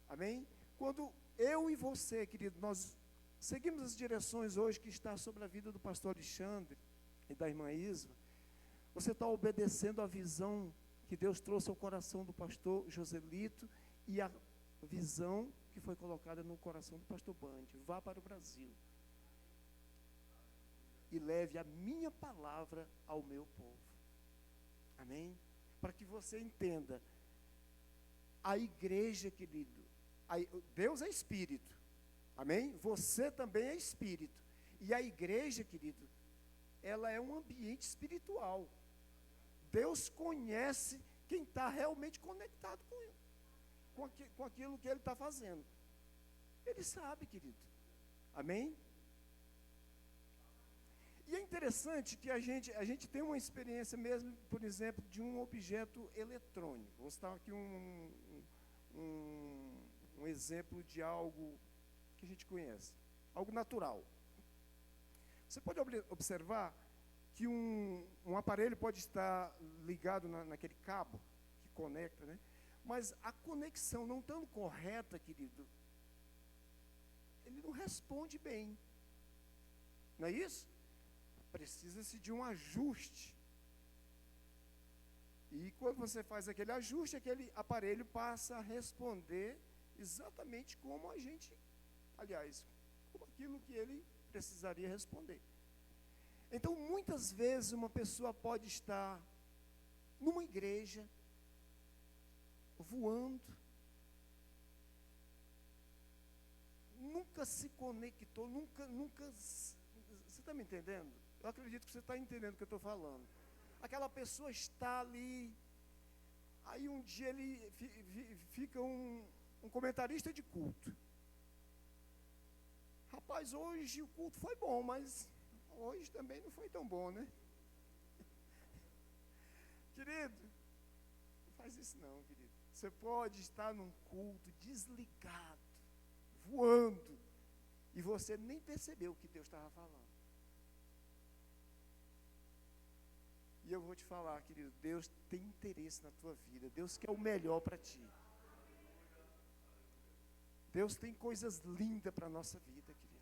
amém? Quando eu e você, querido, nós seguimos as direções hoje que está sobre a vida do pastor Alexandre e da irmã Isma, você está obedecendo a visão que Deus trouxe ao coração do pastor Joselito e a visão que foi colocada no coração do pastor Band: vá para o Brasil e leve a minha palavra ao meu povo, amém? Para que você entenda, a igreja, querido, Deus é Espírito, amém? Você também é Espírito, e a igreja, querido, ela é um ambiente espiritual. Deus conhece quem está realmente conectado com Ele, com aquilo que Ele está fazendo. Ele sabe, querido, amém? E é interessante que a gente tem uma experiência mesmo, por exemplo, de um objeto eletrônico. Vou citar aqui um exemplo de algo que a gente conhece, algo natural. Você pode observar que um aparelho pode estar ligado naquele cabo que conecta, né? Mas a conexão não estando correta, querido, ele não responde bem. Não é isso? Precisa-se de um ajuste. E quando você faz aquele ajuste, aquele aparelho passa a responder exatamente como a gente, aliás, como aquilo que ele precisaria responder. Então, muitas vezes, uma pessoa pode estar numa igreja, voando, nunca se conectou, nunca, você está me entendendo? Eu acredito que você está entendendo o que eu estou falando. Aquela pessoa está ali, aí um dia ele fica um comentarista de culto. Rapaz, hoje o culto foi bom, mas hoje também não foi tão bom, né? Querido, não faz isso não, querido. Você pode estar num culto desligado, voando, e você nem percebeu o que Deus estava falando. E eu vou te falar, querido, Deus tem interesse na tua vida, Deus quer o melhor para ti. Deus tem coisas lindas para a nossa vida, querido.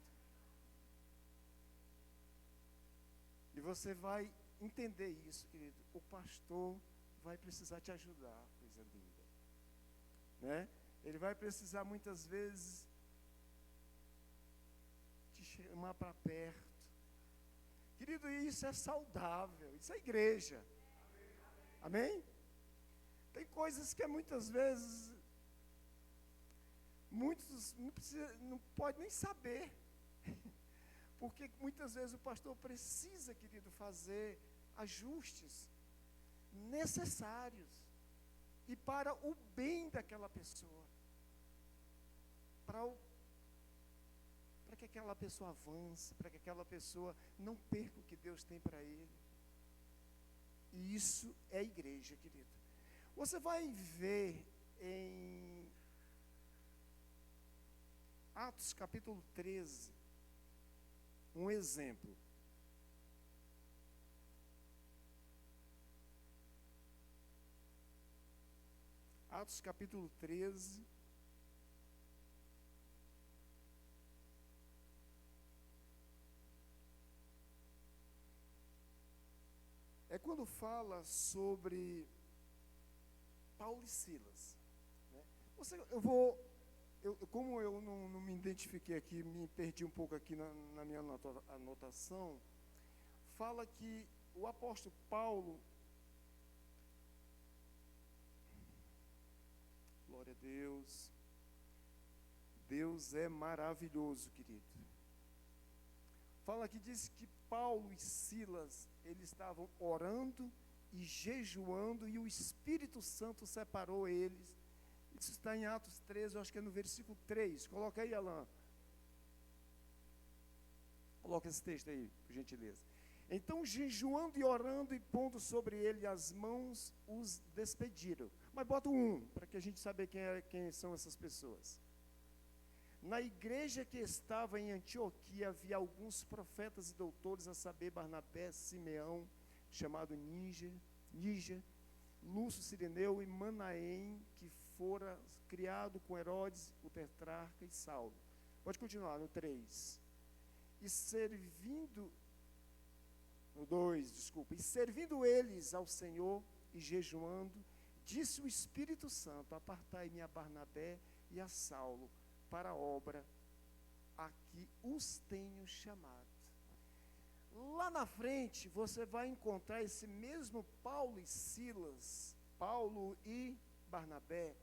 E você vai entender isso, querido. O pastor vai precisar te ajudar, coisa linda, né? Ele vai precisar muitas vezes te chamar para perto. Querido, isso é saudável, isso é igreja. Amém? Tem coisas que muitas vezes muitos não podem nem saber. Porque muitas vezes o pastor precisa, querido, fazer ajustes necessários e para o bem daquela pessoa, para que aquela pessoa avance, para que aquela pessoa não perca o que Deus tem para ele. E isso é igreja, querido. Você vai ver em Atos capítulo 13, um exemplo. Atos capítulo 13. É quando fala sobre Paulo e Silas. Né? Como eu não me identifiquei aqui, me perdi um pouco aqui na minha anotação, fala que o apóstolo Paulo, glória a Deus, Deus é maravilhoso, querido. Fala que diz que Paulo e Silas, eles estavam orando e jejuando, e o Espírito Santo separou eles. Isso está em Atos 13, eu acho que é no versículo 3. Coloca aí, Alain. Coloca esse texto aí, por gentileza. Então, jejuando e orando e pondo sobre ele as mãos, os despediram. Mas bota para que a gente saiba quem são essas pessoas. Na igreja que estava em Antioquia, havia alguns profetas e doutores, a saber, Barnabé, Simeão, chamado Níger, Lúcio Cireneu e Manaém, que fora criado com Herodes, o tetrarca, e Saulo. Pode continuar, no 3. E servindo eles ao Senhor e jejuando, disse o Espírito Santo: apartai-me a Barnabé e a Saulo para a obra a que os tenho chamado. Lá na frente você vai encontrar esse mesmo Paulo e Silas, Paulo e Barnabé,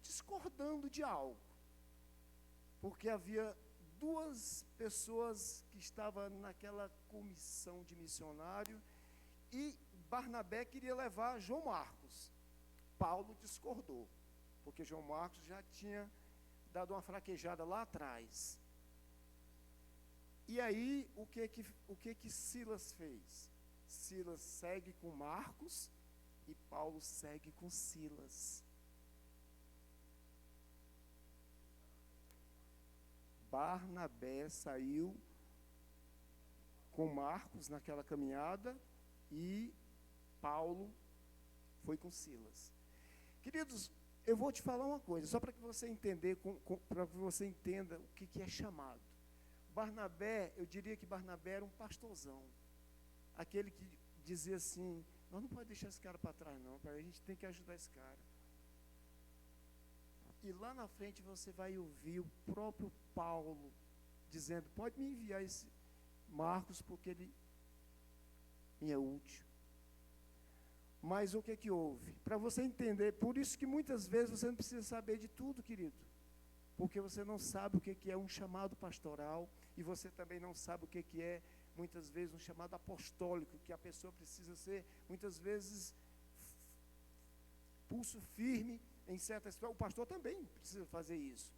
discordando de algo, porque havia duas pessoas que estavam naquela comissão de missionário, e Barnabé queria levar João Marcos. Paulo discordou, porque João Marcos já tinha dado uma fraquejada lá atrás. E aí, o que Silas fez? Silas segue com Marcos e Paulo segue com Silas. Barnabé saiu com Marcos naquela caminhada e Paulo foi com Silas. Queridos, eu vou te falar uma coisa, só para que você entenda o que é chamado. Barnabé, eu diria que Barnabé era um pastorzão, aquele que dizia assim: nós não podemos deixar esse cara para trás não, a gente tem que ajudar esse cara. E lá na frente você vai ouvir o próprio Paulo dizendo: pode me enviar esse Marcos, porque ele me é útil. Mas o que houve? Para você entender, por isso que muitas vezes você não precisa saber de tudo, querido, porque você não sabe o que é um chamado pastoral, e você também não sabe o que é, muitas vezes, um chamado apostólico, que a pessoa precisa ser, muitas vezes, pulso firme em certas situações. O pastor também precisa fazer isso.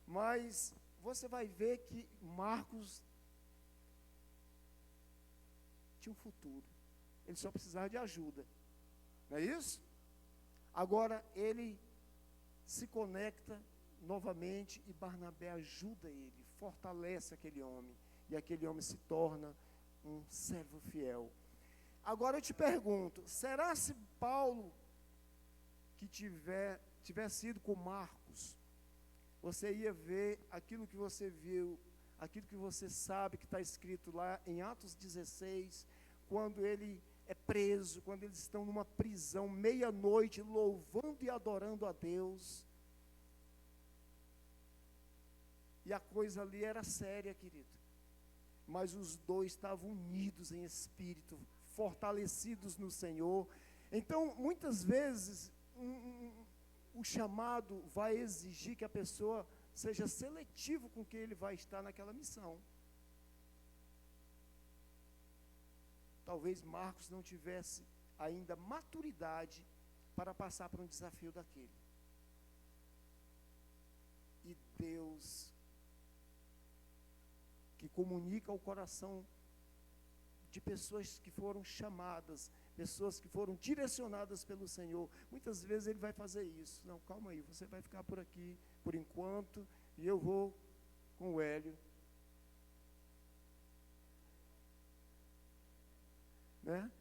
Mas você vai ver que Marcos tinha um futuro. Ele só precisava de ajuda. Não é isso? Agora ele se conecta novamente e Barnabé ajuda ele, fortalece aquele homem, e aquele homem se torna um servo fiel. Agora eu te pergunto, será se Paulo que tivesse ido com Marcos, você ia ver aquilo que você viu, aquilo que você sabe que está escrito lá em Atos 16, quando ele é preso, quando eles estão numa prisão, meia-noite, louvando e adorando a Deus, E a coisa ali era séria, querido. Mas os dois estavam unidos em espírito, fortalecidos no Senhor. Então, muitas vezes, o chamado vai exigir que a pessoa seja seletivo com quem ele vai estar naquela missão. Talvez Marcos não tivesse ainda maturidade para passar por um desafio daquele. E Deus, que comunica o coração de pessoas que foram chamadas, pessoas que foram direcionadas pelo Senhor, muitas vezes Ele vai fazer isso. Não, calma aí, você vai ficar por aqui, por enquanto, e eu vou com o Hélio. Né?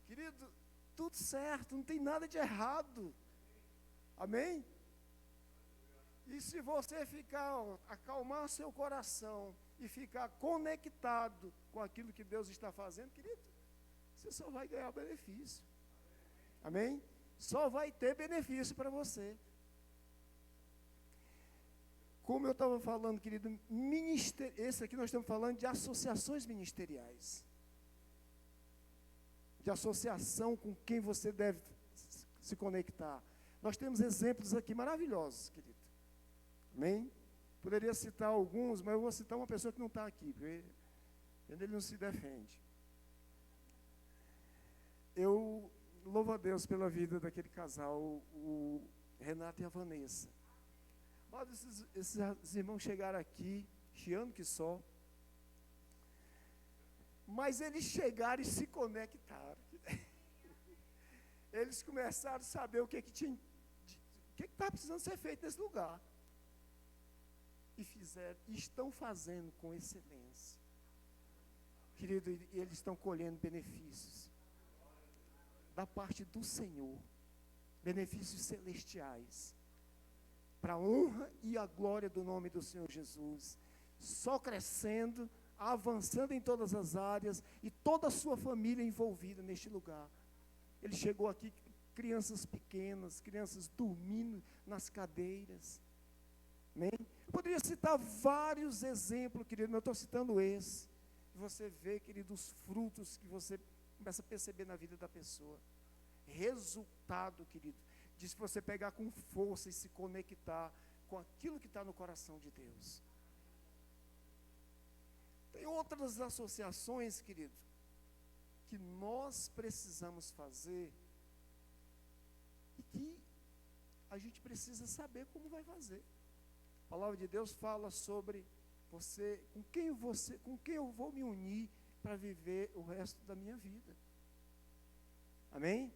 Querido, tudo certo, não tem nada de errado. Amém? E se você ficar, acalmar seu coração e ficar conectado com aquilo que Deus está fazendo, querido, você só vai ganhar benefício. Amém? Só vai ter benefício para você. Como eu estava falando, querido, esse aqui nós estamos falando de associações ministeriais. De associação com quem você deve se conectar. Nós temos exemplos aqui maravilhosos, querido. Amém? Poderia citar alguns, mas eu vou citar uma pessoa que não está aqui, porque ele não se defende. Eu louvo a Deus pela vida daquele casal, o Renato e a Vanessa. Olha, esses irmãos chegaram aqui, chiando que só, mas eles chegaram e se conectaram. Eles começaram a saber o que estava precisando ser feito nesse lugar. E fizeram, e estão fazendo com excelência. Querido, eles estão colhendo benefícios da parte do Senhor, benefícios celestiais, para a honra e a glória do nome do Senhor Jesus, só crescendo, avançando em todas as áreas, e toda a sua família envolvida neste lugar. Ele chegou aqui, crianças pequenas, crianças dormindo nas cadeiras. Amém? Eu poderia citar vários exemplos, querido, mas eu estou citando esse. Você vê, querido, os frutos que você começa a perceber na vida da pessoa. Resultado, querido, de se você pegar com força e se conectar com aquilo que está no coração de Deus. Tem outras associações, querido, que nós precisamos fazer e que a gente precisa saber como vai fazer. A palavra de Deus fala sobre você, com quem eu vou me unir para viver o resto da minha vida. Amém?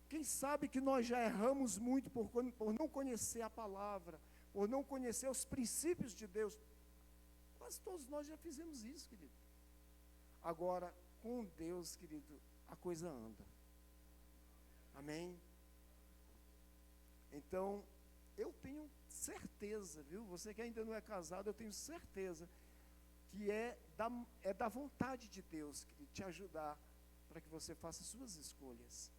Quem sabe que nós já erramos muito por não conhecer a palavra, por não conhecer os princípios de Deus. Quase todos nós já fizemos isso, querido. Agora, com Deus, querido, a coisa anda. Amém? Então, eu tenho certeza, viu? Você que ainda não é casado, eu tenho certeza que é da vontade de Deus, querido, te ajudar para que você faça suas escolhas.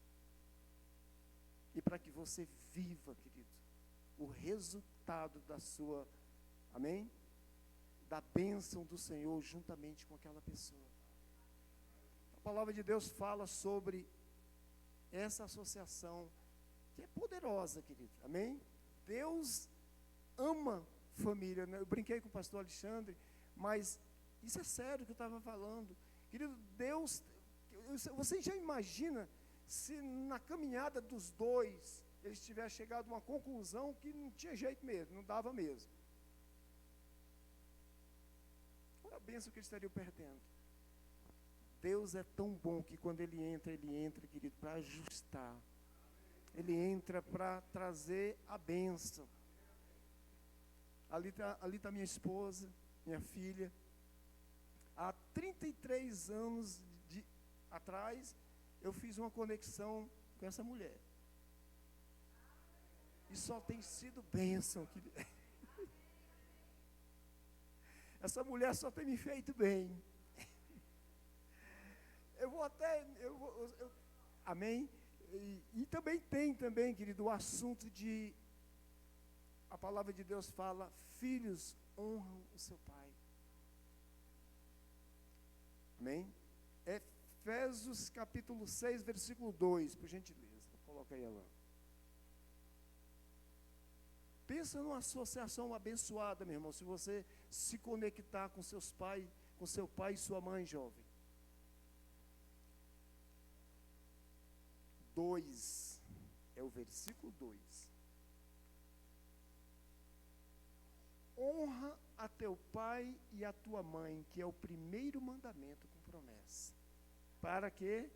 E para que você viva, querido, o resultado da sua, amém? Da bênção do Senhor juntamente com aquela pessoa. A palavra de Deus fala sobre essa associação que é poderosa, querido, amém? Deus ama família, né? Eu brinquei com o pastor Alexandre, mas isso é sério que eu estava falando. Querido, Deus, você já imagina se na caminhada dos dois eles tivessem chegado a uma conclusão que não tinha jeito mesmo, não dava mesmo. Olha a bênção que eles estariam perdendo. Deus é tão bom que quando Ele entra, querido, para ajustar. Ele entra para trazer a bênção. Ali está minha esposa, minha filha. Há 33 anos atrás, eu fiz uma conexão com essa mulher. E só tem sido bênção. Essa mulher só tem me feito bem. Amém? E também tem, querido, o assunto de... A palavra de Deus fala: filhos, honram o seu pai. Amém? Efésios capítulo 6, versículo 2, por gentileza. Coloca aí lá. Pensa numa associação abençoada, meu irmão, se você se conectar com seus pais, com seu pai e sua mãe, jovem. 2, é o versículo 2. Honra a teu pai e a tua mãe, que é o primeiro mandamento com promessa. Para quê?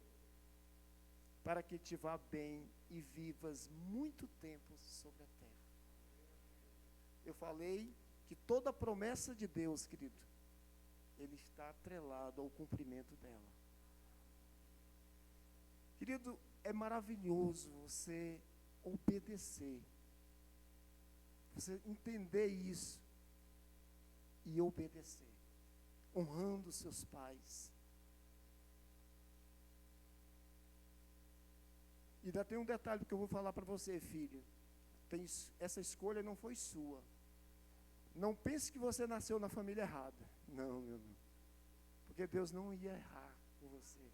Para que te vá bem e vivas muito tempo sobre a terra. Eu falei que toda promessa de Deus, querido, ele está atrelado ao cumprimento dela. Querido, é maravilhoso você obedecer, você entender isso e obedecer, honrando seus pais. E ainda tem um detalhe que eu vou falar para você, filho. Essa escolha não foi sua. Não pense que você nasceu na família errada. Não, meu irmão. Porque Deus não ia errar com você.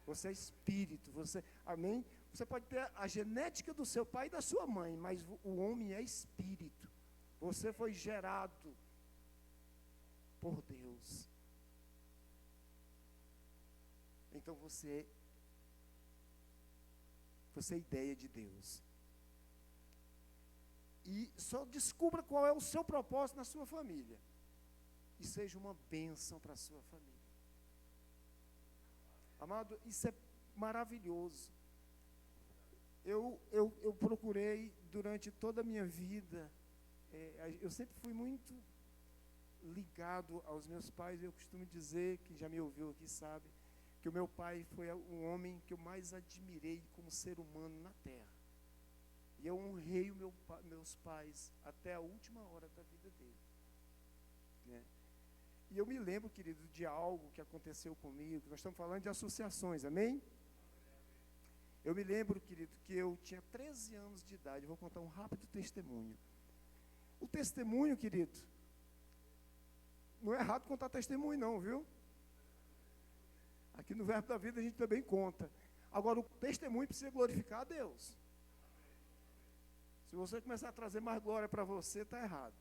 Você é espírito, amém? Você pode ter a genética do seu pai e da sua mãe, mas o homem é espírito. Você foi gerado por Deus. Então você é ideia de Deus. E só descubra qual é o seu propósito na sua família. E seja uma bênção para a sua família. Amado, isso é maravilhoso. Eu procurei durante toda a minha vida, eu sempre fui muito ligado aos meus pais. Eu costumo dizer, quem já me ouviu aqui sabe, que o meu pai foi o homem que eu mais admirei como ser humano na terra. E eu honrei meus pais até a última hora da vida dele. Né? E eu me lembro, querido, de algo que aconteceu comigo. Nós estamos falando de associações, amém? Eu me lembro, querido, que eu tinha 13 anos de idade. Eu vou contar um rápido testemunho. O testemunho, querido, não é errado contar testemunho não, viu? Aqui no Verbo da Vida a gente também conta. Agora, o testemunho precisa glorificar a Deus. Se você começar a trazer mais glória para você, está errado.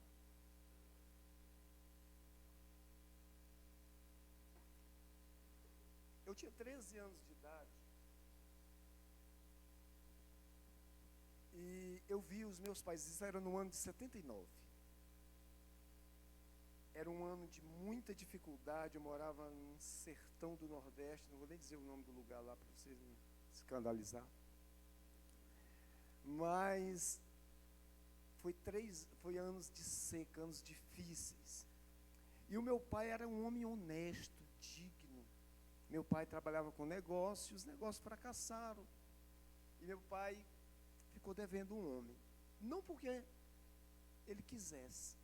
Eu tinha 13 anos de idade. E eu vi os meus pais, isso era no ano de 79. Era um ano de muita dificuldade, eu morava num sertão do Nordeste, não vou nem dizer o nome do lugar lá para vocês não se escandalizar. Mas foi anos de seca, anos difíceis. E o meu pai era um homem honesto, digno. Meu pai trabalhava com negócios, os negócios fracassaram. E meu pai ficou devendo um homem. Não porque ele quisesse.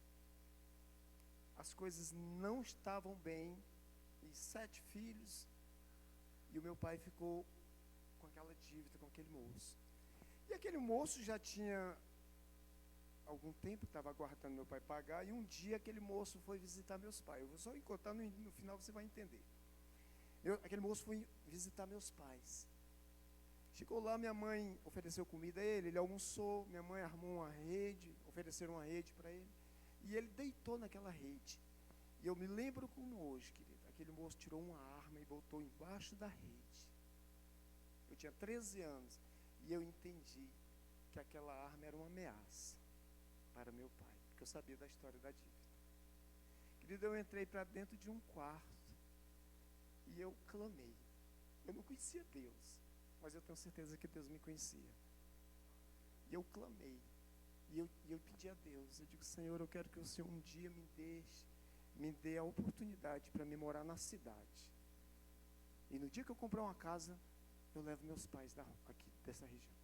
As coisas não estavam bem, e 7 filhos, e o meu pai ficou com aquela dívida, com aquele moço. E aquele moço já tinha algum tempo que estava aguardando meu pai pagar, e um dia aquele moço foi visitar meus pais. Eu vou só contar no final, você vai entender. Aquele moço foi visitar meus pais. Chegou lá, minha mãe ofereceu comida a ele almoçou, minha mãe armou uma rede, ofereceram uma rede para ele. E ele deitou naquela rede. E eu me lembro como hoje, querido. Aquele moço tirou uma arma e botou embaixo da rede. Eu tinha 13 anos. E eu entendi que aquela arma era uma ameaça para meu pai. Porque eu sabia da história da dívida. Querido, eu entrei para dentro de um quarto. E eu clamei. Eu não conhecia Deus. Mas eu tenho certeza que Deus me conhecia. E eu clamei. E eu pedi a Deus, eu digo, Senhor, eu quero que o Senhor um dia me dê a oportunidade para me morar na cidade. E no dia que eu comprar uma casa, eu levo meus pais aqui, dessa região.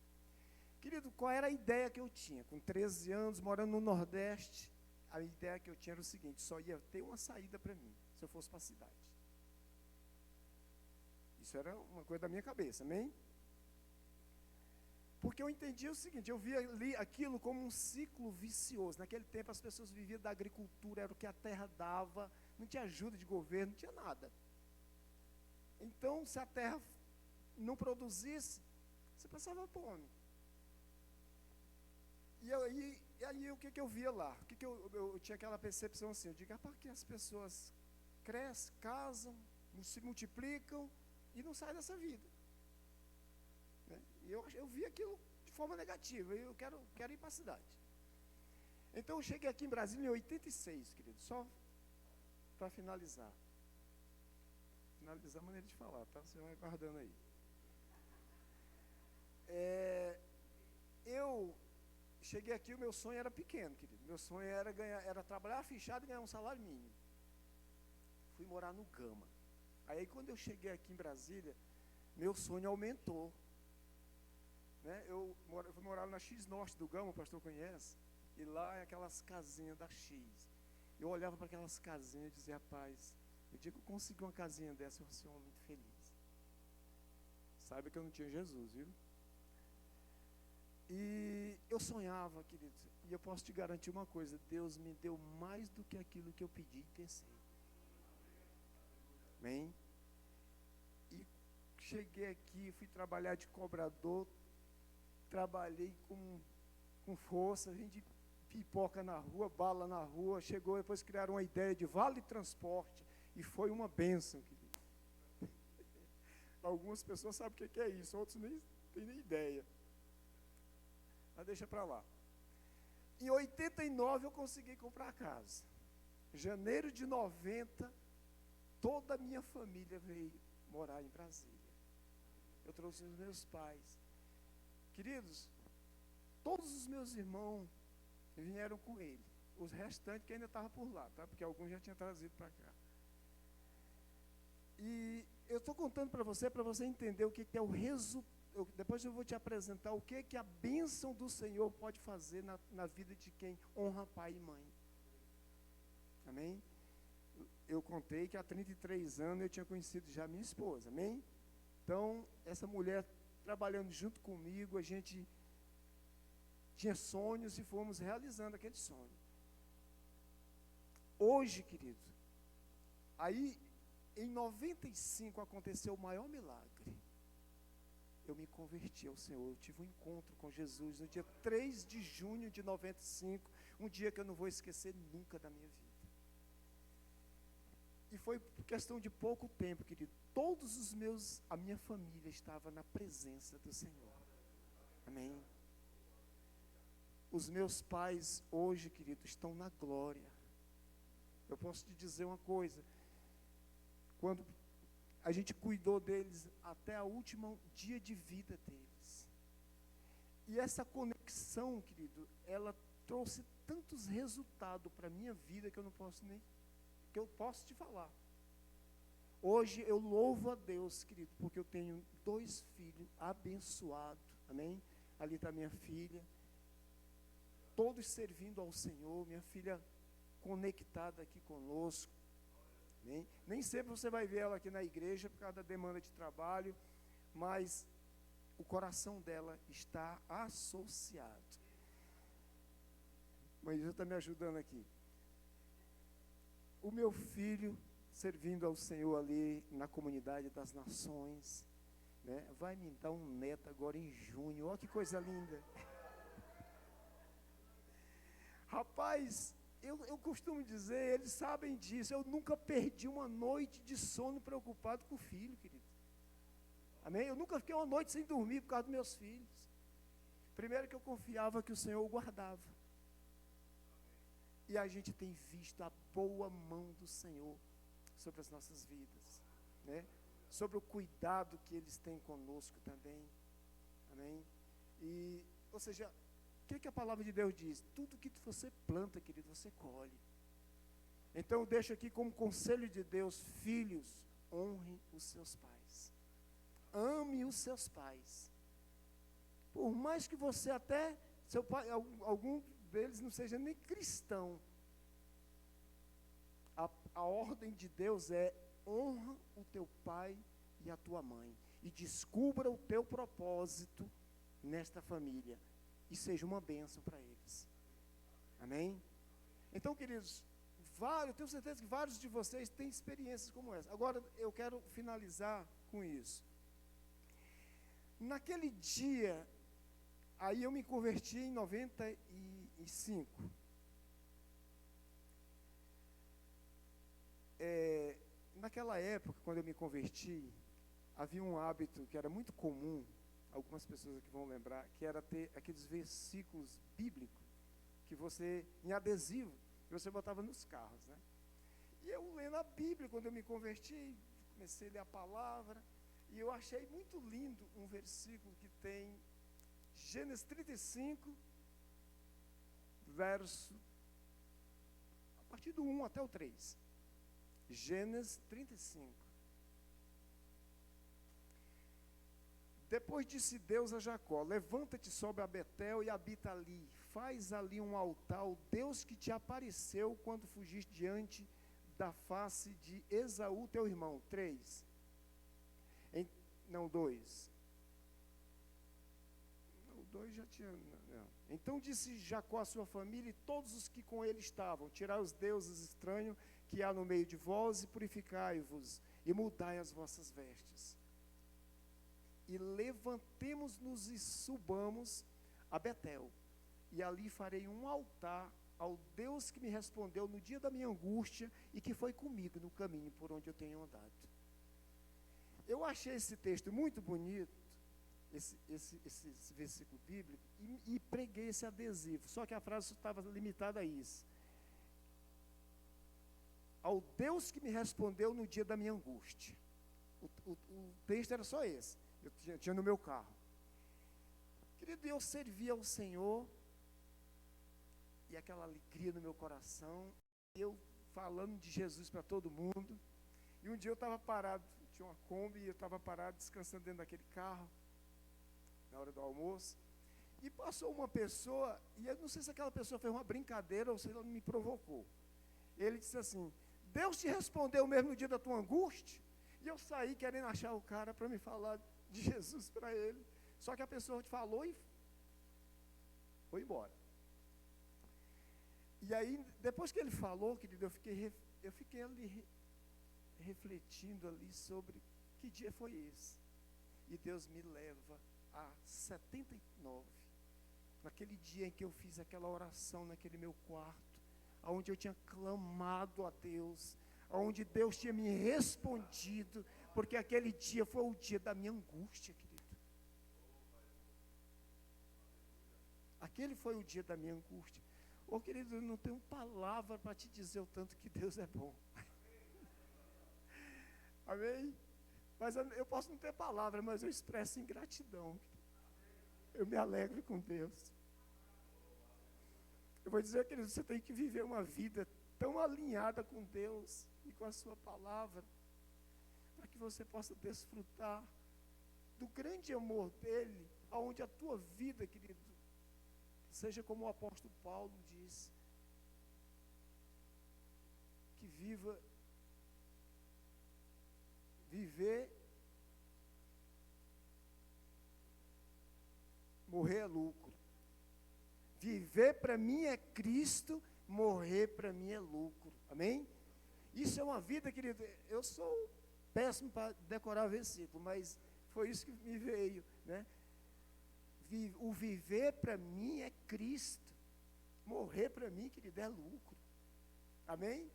Querido, qual era a ideia que eu tinha? Com 13 anos, morando no Nordeste, a ideia que eu tinha era o seguinte, só ia ter uma saída para mim, se eu fosse para a cidade. Isso era uma coisa da minha cabeça, amém? Porque eu entendia o seguinte, eu via ali aquilo como um ciclo vicioso. Naquele tempo as pessoas viviam da agricultura, era o que a terra dava, não tinha ajuda de governo, não tinha nada. Então, se a terra não produzisse, você passava fome. E aí o que eu via lá? O que eu tinha aquela percepção assim, eu digo, para que as pessoas crescem, casam, se multiplicam e não saem dessa vida. Né? E eu vi aquilo de forma negativa, eu quero ir para a cidade. Então eu cheguei aqui em Brasília em 86, querido, só para finalizar. Finalizar a maneira de falar, tá? Você vai guardando aí. Eu cheguei aqui, o meu sonho era pequeno, querido. Meu sonho era trabalhar fichado e ganhar um salário mínimo. Fui morar no Gama. Aí quando eu cheguei aqui em Brasília, meu sonho aumentou. Né? Eu fui morar na X Norte do Gama, o pastor conhece, e lá é aquelas casinhas da X. Eu olhava para aquelas casinhas e dizia, rapaz, no dia que eu conseguir uma casinha dessa, eu vou ser um homem muito feliz. Saiba que eu não tinha Jesus, viu? E eu sonhava, querido, e eu posso te garantir uma coisa, Deus me deu mais do que aquilo que eu pedi e pensei. Amém? E cheguei aqui, fui trabalhar de cobrador, trabalhei com força, vendi pipoca na rua, bala na rua, chegou, depois criaram uma ideia de vale transporte, e foi uma bênção, querido. Algumas pessoas sabem o que é isso, outros nem têm nem ideia. Mas deixa para lá. Em 89 eu consegui comprar a casa. Em janeiro de 90, toda a minha família veio morar em Brasília. Eu trouxe os meus pais. Queridos, todos os meus irmãos vieram com ele. Os restantes que ainda estavam por lá, tá? Porque alguns já tinham trazido para cá. E eu estou contando para você entender o que é o resultado. Depois eu vou te apresentar o que a bênção do Senhor pode fazer na vida de quem honra pai e mãe. Amém? Eu contei que há 33 anos eu tinha conhecido já minha esposa, amém? Então, essa mulher trabalhando junto comigo, a gente tinha sonhos e fomos realizando aquele sonho. Hoje, querido, aí em 95 aconteceu o maior milagre. Eu me converti ao Senhor, eu tive um encontro com Jesus no dia 3 de junho de 95, um dia que eu não vou esquecer nunca da minha vida. E foi por questão de pouco tempo, querido, a minha família estava na presença do Senhor. Amém? Os meus pais hoje, querido, estão na glória. Eu posso te dizer uma coisa, quando a gente cuidou deles até o último dia de vida deles. E essa conexão, querido, ela trouxe tantos resultados para a minha vida que eu não posso que eu posso te falar. Hoje eu louvo a Deus, querido, porque eu tenho 2 filhos abençoados, amém? Ali está minha filha, todos servindo ao Senhor, minha filha conectada aqui conosco. Nem sempre você vai ver ela aqui na igreja por causa da demanda de trabalho, mas o coração dela está associado. Mas já está me ajudando aqui. O meu filho servindo ao Senhor ali na comunidade das nações, né, vai me dar um neto agora em junho. Olha que coisa linda. Rapaz, eu costumo dizer, eles sabem disso, eu nunca perdi uma noite de sono preocupado com o filho, querido. Amém? Eu nunca fiquei uma noite sem dormir por causa dos meus filhos. Primeiro que eu confiava que o Senhor o guardava. E a gente tem visto a boa mão do Senhor sobre as nossas vidas, né? Sobre o cuidado que eles têm conosco também. Amém? E, ou seja, o que a palavra de Deus diz? Tudo que você planta, querido, você colhe. Então eu deixo aqui como conselho de Deus, filhos, honrem os seus pais. Ame os seus pais. Por mais que você até, seu pai, algum deles não seja nem cristão, a ordem de Deus é honra o teu pai e a tua mãe, e descubra o teu propósito nesta família e seja uma bênção para eles. Amém? Então, queridos, eu tenho certeza que vários de vocês têm experiências como essa. Agora, eu quero finalizar com isso. Naquele dia, aí eu me converti em 95. Naquela época, quando eu me converti, havia um hábito que era muito comum, algumas pessoas aqui vão lembrar, que era ter aqueles versículos bíblicos que você, em adesivo, que você botava nos carros, né? E eu lendo a Bíblia, quando eu me converti, comecei a ler a palavra, e eu achei muito lindo um versículo que tem Gênesis 35, verso, a partir do 1 até o 3. Gênesis 35. Depois disse Deus a Jacó: levanta-te sobre a Betel e habita ali, faz ali um altar ao Deus que te apareceu quando fugiste diante da face de Esaú teu irmão. 3. 2. O 2 já tinha, não. Então disse Jacó à sua família e todos os que com ele estavam: tirai os deuses estranhos que há no meio de vós e purificai-vos e mudai as vossas vestes. E levantemo-nos e subamos a Betel, e ali farei um altar ao Deus que me respondeu no dia da minha angústia e que foi comigo no caminho por onde eu tenho andado. Eu achei esse texto muito bonito, esse versículo bíblico, e preguei esse adesivo, só que a frase estava limitada a isso. Ao Deus que me respondeu no dia da minha angústia. O texto era só esse. Eu tinha no meu carro. Querido, eu servia ao Senhor, e aquela alegria no meu coração, eu falando de Jesus para todo mundo, e um dia eu estava parado, tinha uma Kombi, e eu estava parado, descansando dentro daquele carro, na hora do almoço, e passou uma pessoa, e eu não sei se aquela pessoa fez uma brincadeira, ou se ela me provocou. Ele disse assim: Deus te respondeu mesmo no dia da tua angústia? E eu saí querendo achar o cara para me falar de Jesus para ele. Só que a pessoa falou e foi embora. E aí, depois que ele falou, querido, eu fiquei ali refletindo ali sobre que dia foi esse. E Deus me leva a 79. Naquele dia em que eu fiz aquela oração naquele meu quarto, onde eu tinha clamado a Deus, onde Deus tinha me respondido, porque aquele dia foi o dia da minha angústia, querido. Aquele foi o dia da minha angústia. Querido, eu não tenho palavra para te dizer o tanto que Deus é bom. Amém? Mas eu posso não ter palavra, mas eu expresso em gratidão. Eu me alegro com Deus. Eu vou dizer, querido, você tem que viver uma vida tão alinhada com Deus e com a sua palavra, para que você possa desfrutar do grande amor dele, aonde a tua vida, querido, seja como o apóstolo Paulo diz, que morrer é lucro. Viver para mim é Cristo, morrer para mim é lucro. Amém? Isso é uma vida, querido, eu sou péssimo para decorar versículo, mas foi isso que me veio, né? O viver para mim é Cristo, morrer para mim, querido, é lucro. Amém?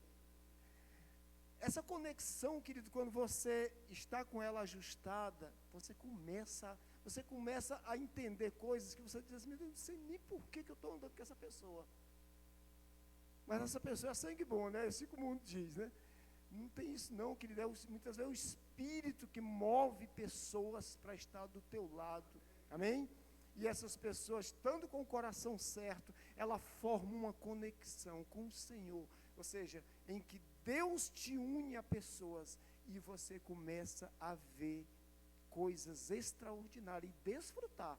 Essa conexão, querido, quando você está com ela ajustada, você começa a entender coisas que você diz assim: meu Deus, não sei nem por que eu estou andando com essa pessoa. Mas essa pessoa é sangue bom, né? Assim como o mundo diz, né? Não tem isso não, querido. Muitas vezes é o Espírito que move pessoas para estar do teu lado. Amém? E essas pessoas, estando com o coração certo, ela forma uma conexão com o Senhor. Ou seja, em que Deus te une a pessoas e você começa a ver coisas extraordinárias e desfrutar.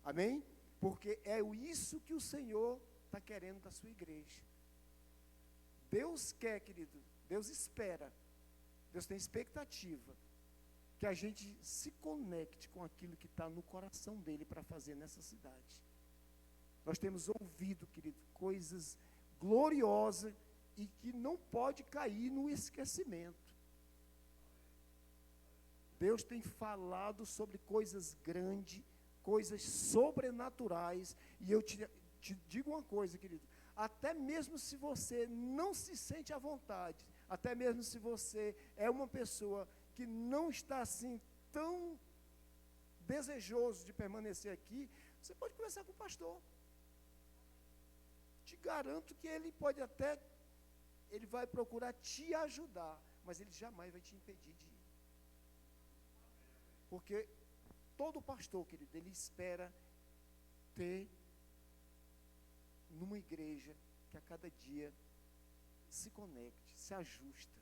Amém? Porque é isso que o Senhor está querendo da sua igreja. Deus quer, querido, Deus espera, Deus tem expectativa que a gente se conecte com aquilo que está no coração dele para fazer nessa cidade. Nós temos ouvido, querido, coisas gloriosas e que não pode cair no esquecimento. Deus tem falado sobre coisas grandes, coisas sobrenaturais, e eu te digo uma coisa, querido, até mesmo se você não se sente à vontade, até mesmo se você é uma pessoa que não está assim tão desejoso de permanecer aqui, você pode conversar com o pastor. Te garanto que ele vai procurar te ajudar, mas ele jamais vai te impedir de ir. Porque todo pastor, querido, ele espera ter numa igreja que a cada dia se conecte, se ajusta.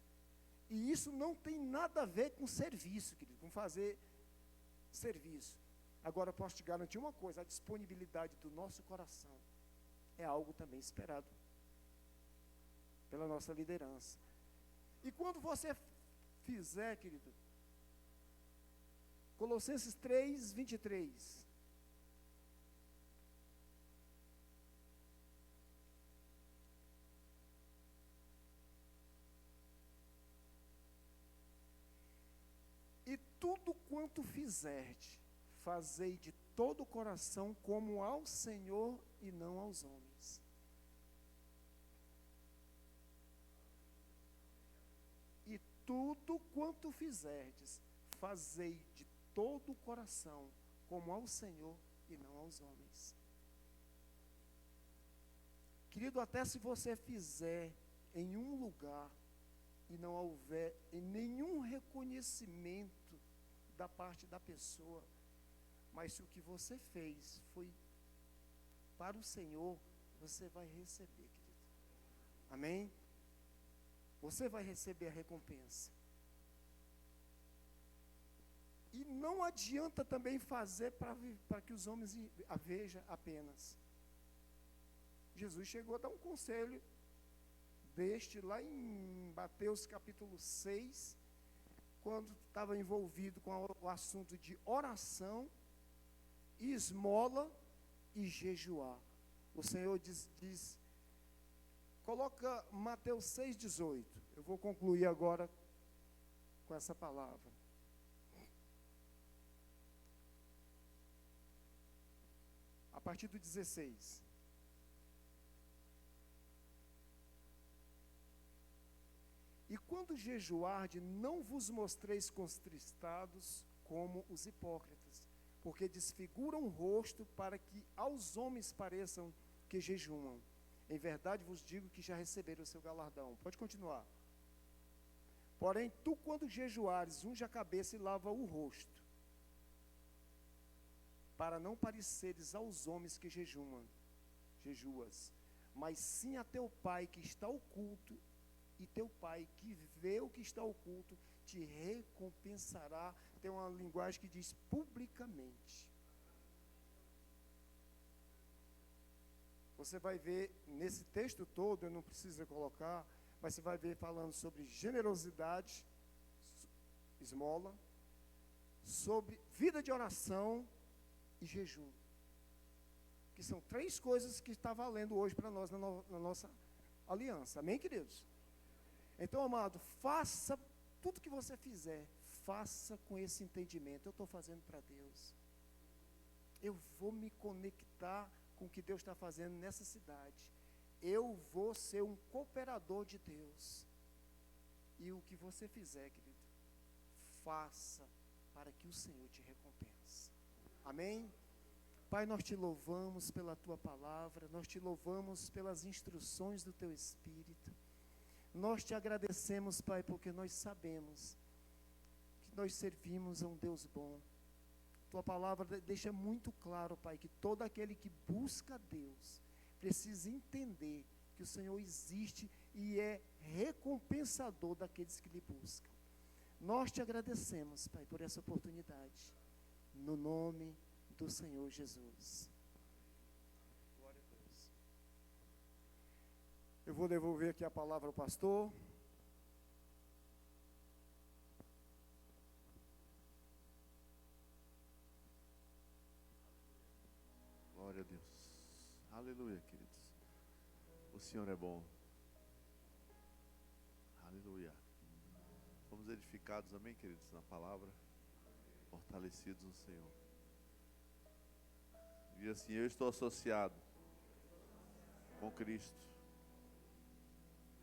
E isso não tem nada a ver com serviço, querido, com fazer serviço. Agora, posso te garantir uma coisa, a disponibilidade do nosso coração é algo também esperado pela nossa liderança. E quando você fizer, querido, Colossenses 3, 23. E tudo quanto fizerde, fazei de todo o coração como ao Senhor e não aos homens. E tudo quanto fizerdes, fazei de todo o coração como ao Senhor e não aos homens. Querido, até se você fizer em um lugar e não houver nenhum reconhecimento da parte da pessoa, mas se o que você fez foi para o Senhor, você vai receber, querido. Amém? Você vai receber a recompensa. E não adianta também fazer para que os homens a vejam apenas. Jesus chegou a dar um conselho deste lá em Mateus capítulo 6, quando estava envolvido com o assunto de oração, esmola e jejuar. O Senhor diz coloca Mateus 6,18. Eu vou concluir agora com essa palavra. A partir do 16. E quando jejuarde, não vos mostreis contristados como os hipócritas, porque desfiguram o rosto para que aos homens pareçam que jejuam. Em verdade vos digo que já receberam o seu galardão. Pode continuar. Porém, tu quando jejuares, unge a cabeça e lava o rosto, para não pareceres aos homens que jejuas, mas sim a teu Pai que está oculto, e teu Pai que vê o que está oculto, te recompensará. Tem uma linguagem que diz publicamente. Você vai ver, nesse texto todo, eu não preciso colocar, mas você vai ver falando sobre generosidade, esmola, sobre vida de oração e jejum. Que são 3 coisas que está valendo hoje para nós na nossa aliança. Amém, queridos? Então, amado, faça tudo que você fizer, faça com esse entendimento. Eu estou fazendo para Deus. Eu vou me conectar com o que Deus está fazendo nessa cidade. Eu vou ser um cooperador de Deus. E o que você fizer, querido, faça para que o Senhor te recompense. Amém? Pai, nós te louvamos pela tua palavra, nós te louvamos pelas instruções do teu Espírito. Nós te agradecemos, Pai, porque nós sabemos que nós servimos a um Deus bom. Tua palavra deixa muito claro, Pai, que todo aquele que busca a Deus precisa entender que o Senhor existe e é recompensador daqueles que lhe buscam. Nós te agradecemos, Pai, por essa oportunidade, no nome do Senhor Jesus. Glória a Deus. Eu vou devolver aqui a palavra ao pastor. O Senhor é bom. Aleluia. Fomos edificados, amém, queridos, na palavra. Fortalecidos no Senhor. E assim, eu estou associado com Cristo.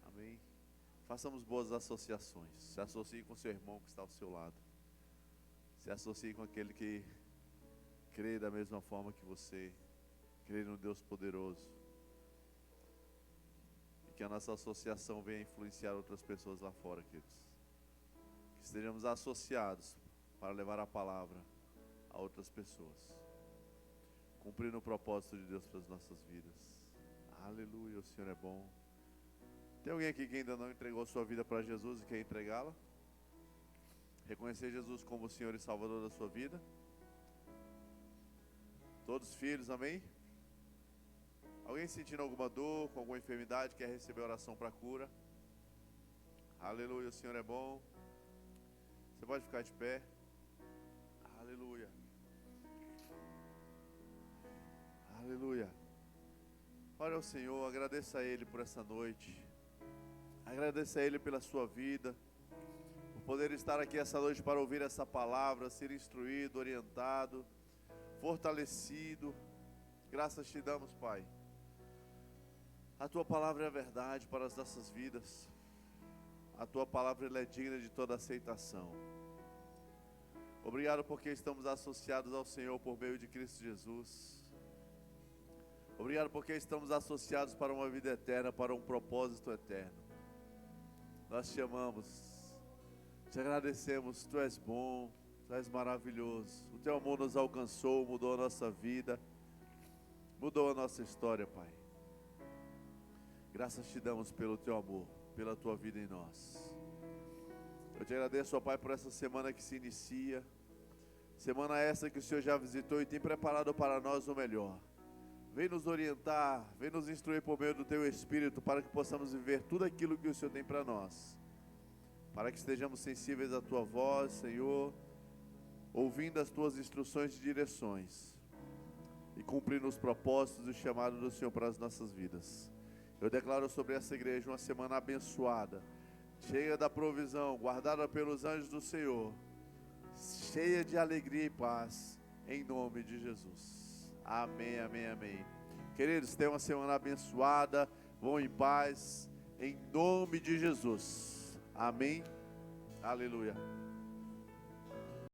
Amém. Façamos boas associações. Se associe com seu irmão que está ao seu lado. Se associe com aquele que crê da mesma forma que você. Crê no Deus poderoso. E que a nossa associação venha influenciar outras pessoas lá fora, queridos. Que estejamos associados para levar a palavra a outras pessoas. Cumprindo o propósito de Deus para as nossas vidas. Aleluia, o Senhor é bom. Tem alguém aqui que ainda não entregou sua vida para Jesus e quer entregá-la? Reconhecer Jesus como o Senhor e Salvador da sua vida? Todos filhos, amém? Alguém sentindo alguma dor, com alguma enfermidade, quer receber oração para cura? Aleluia, o Senhor é bom. Você pode ficar de pé. Aleluia. Aleluia. Ore ao Senhor, agradeça a Ele por essa noite. Agradeça a Ele pela sua vida, por poder estar aqui essa noite para ouvir essa palavra, ser instruído, orientado, fortalecido. Graças te damos, Pai. A Tua palavra é a verdade para as nossas vidas. A Tua palavra ela é digna de toda aceitação. Obrigado porque estamos associados ao Senhor por meio de Cristo Jesus. Obrigado porque estamos associados para uma vida eterna, para um propósito eterno. Nós te amamos, te agradecemos, Tu és bom, Tu és maravilhoso. O Teu amor nos alcançou, mudou a nossa vida, mudou a nossa história, Pai. Graças te damos pelo Teu amor, pela Tua vida em nós. Eu te agradeço, ó Pai, por essa semana que se inicia. Semana essa que o Senhor já visitou e tem preparado para nós o melhor. Vem nos orientar, vem nos instruir por meio do Teu Espírito, para que possamos viver tudo aquilo que o Senhor tem para nós. Para que estejamos sensíveis à Tua voz, Senhor, ouvindo as Tuas instruções e direções, e cumprindo os propósitos e chamados do Senhor para as nossas vidas. Eu declaro sobre essa igreja uma semana abençoada, cheia da provisão, guardada pelos anjos do Senhor, cheia de alegria e paz, em nome de Jesus. Amém, amém, amém. Queridos, tenham uma semana abençoada, vão em paz, em nome de Jesus. Amém, aleluia.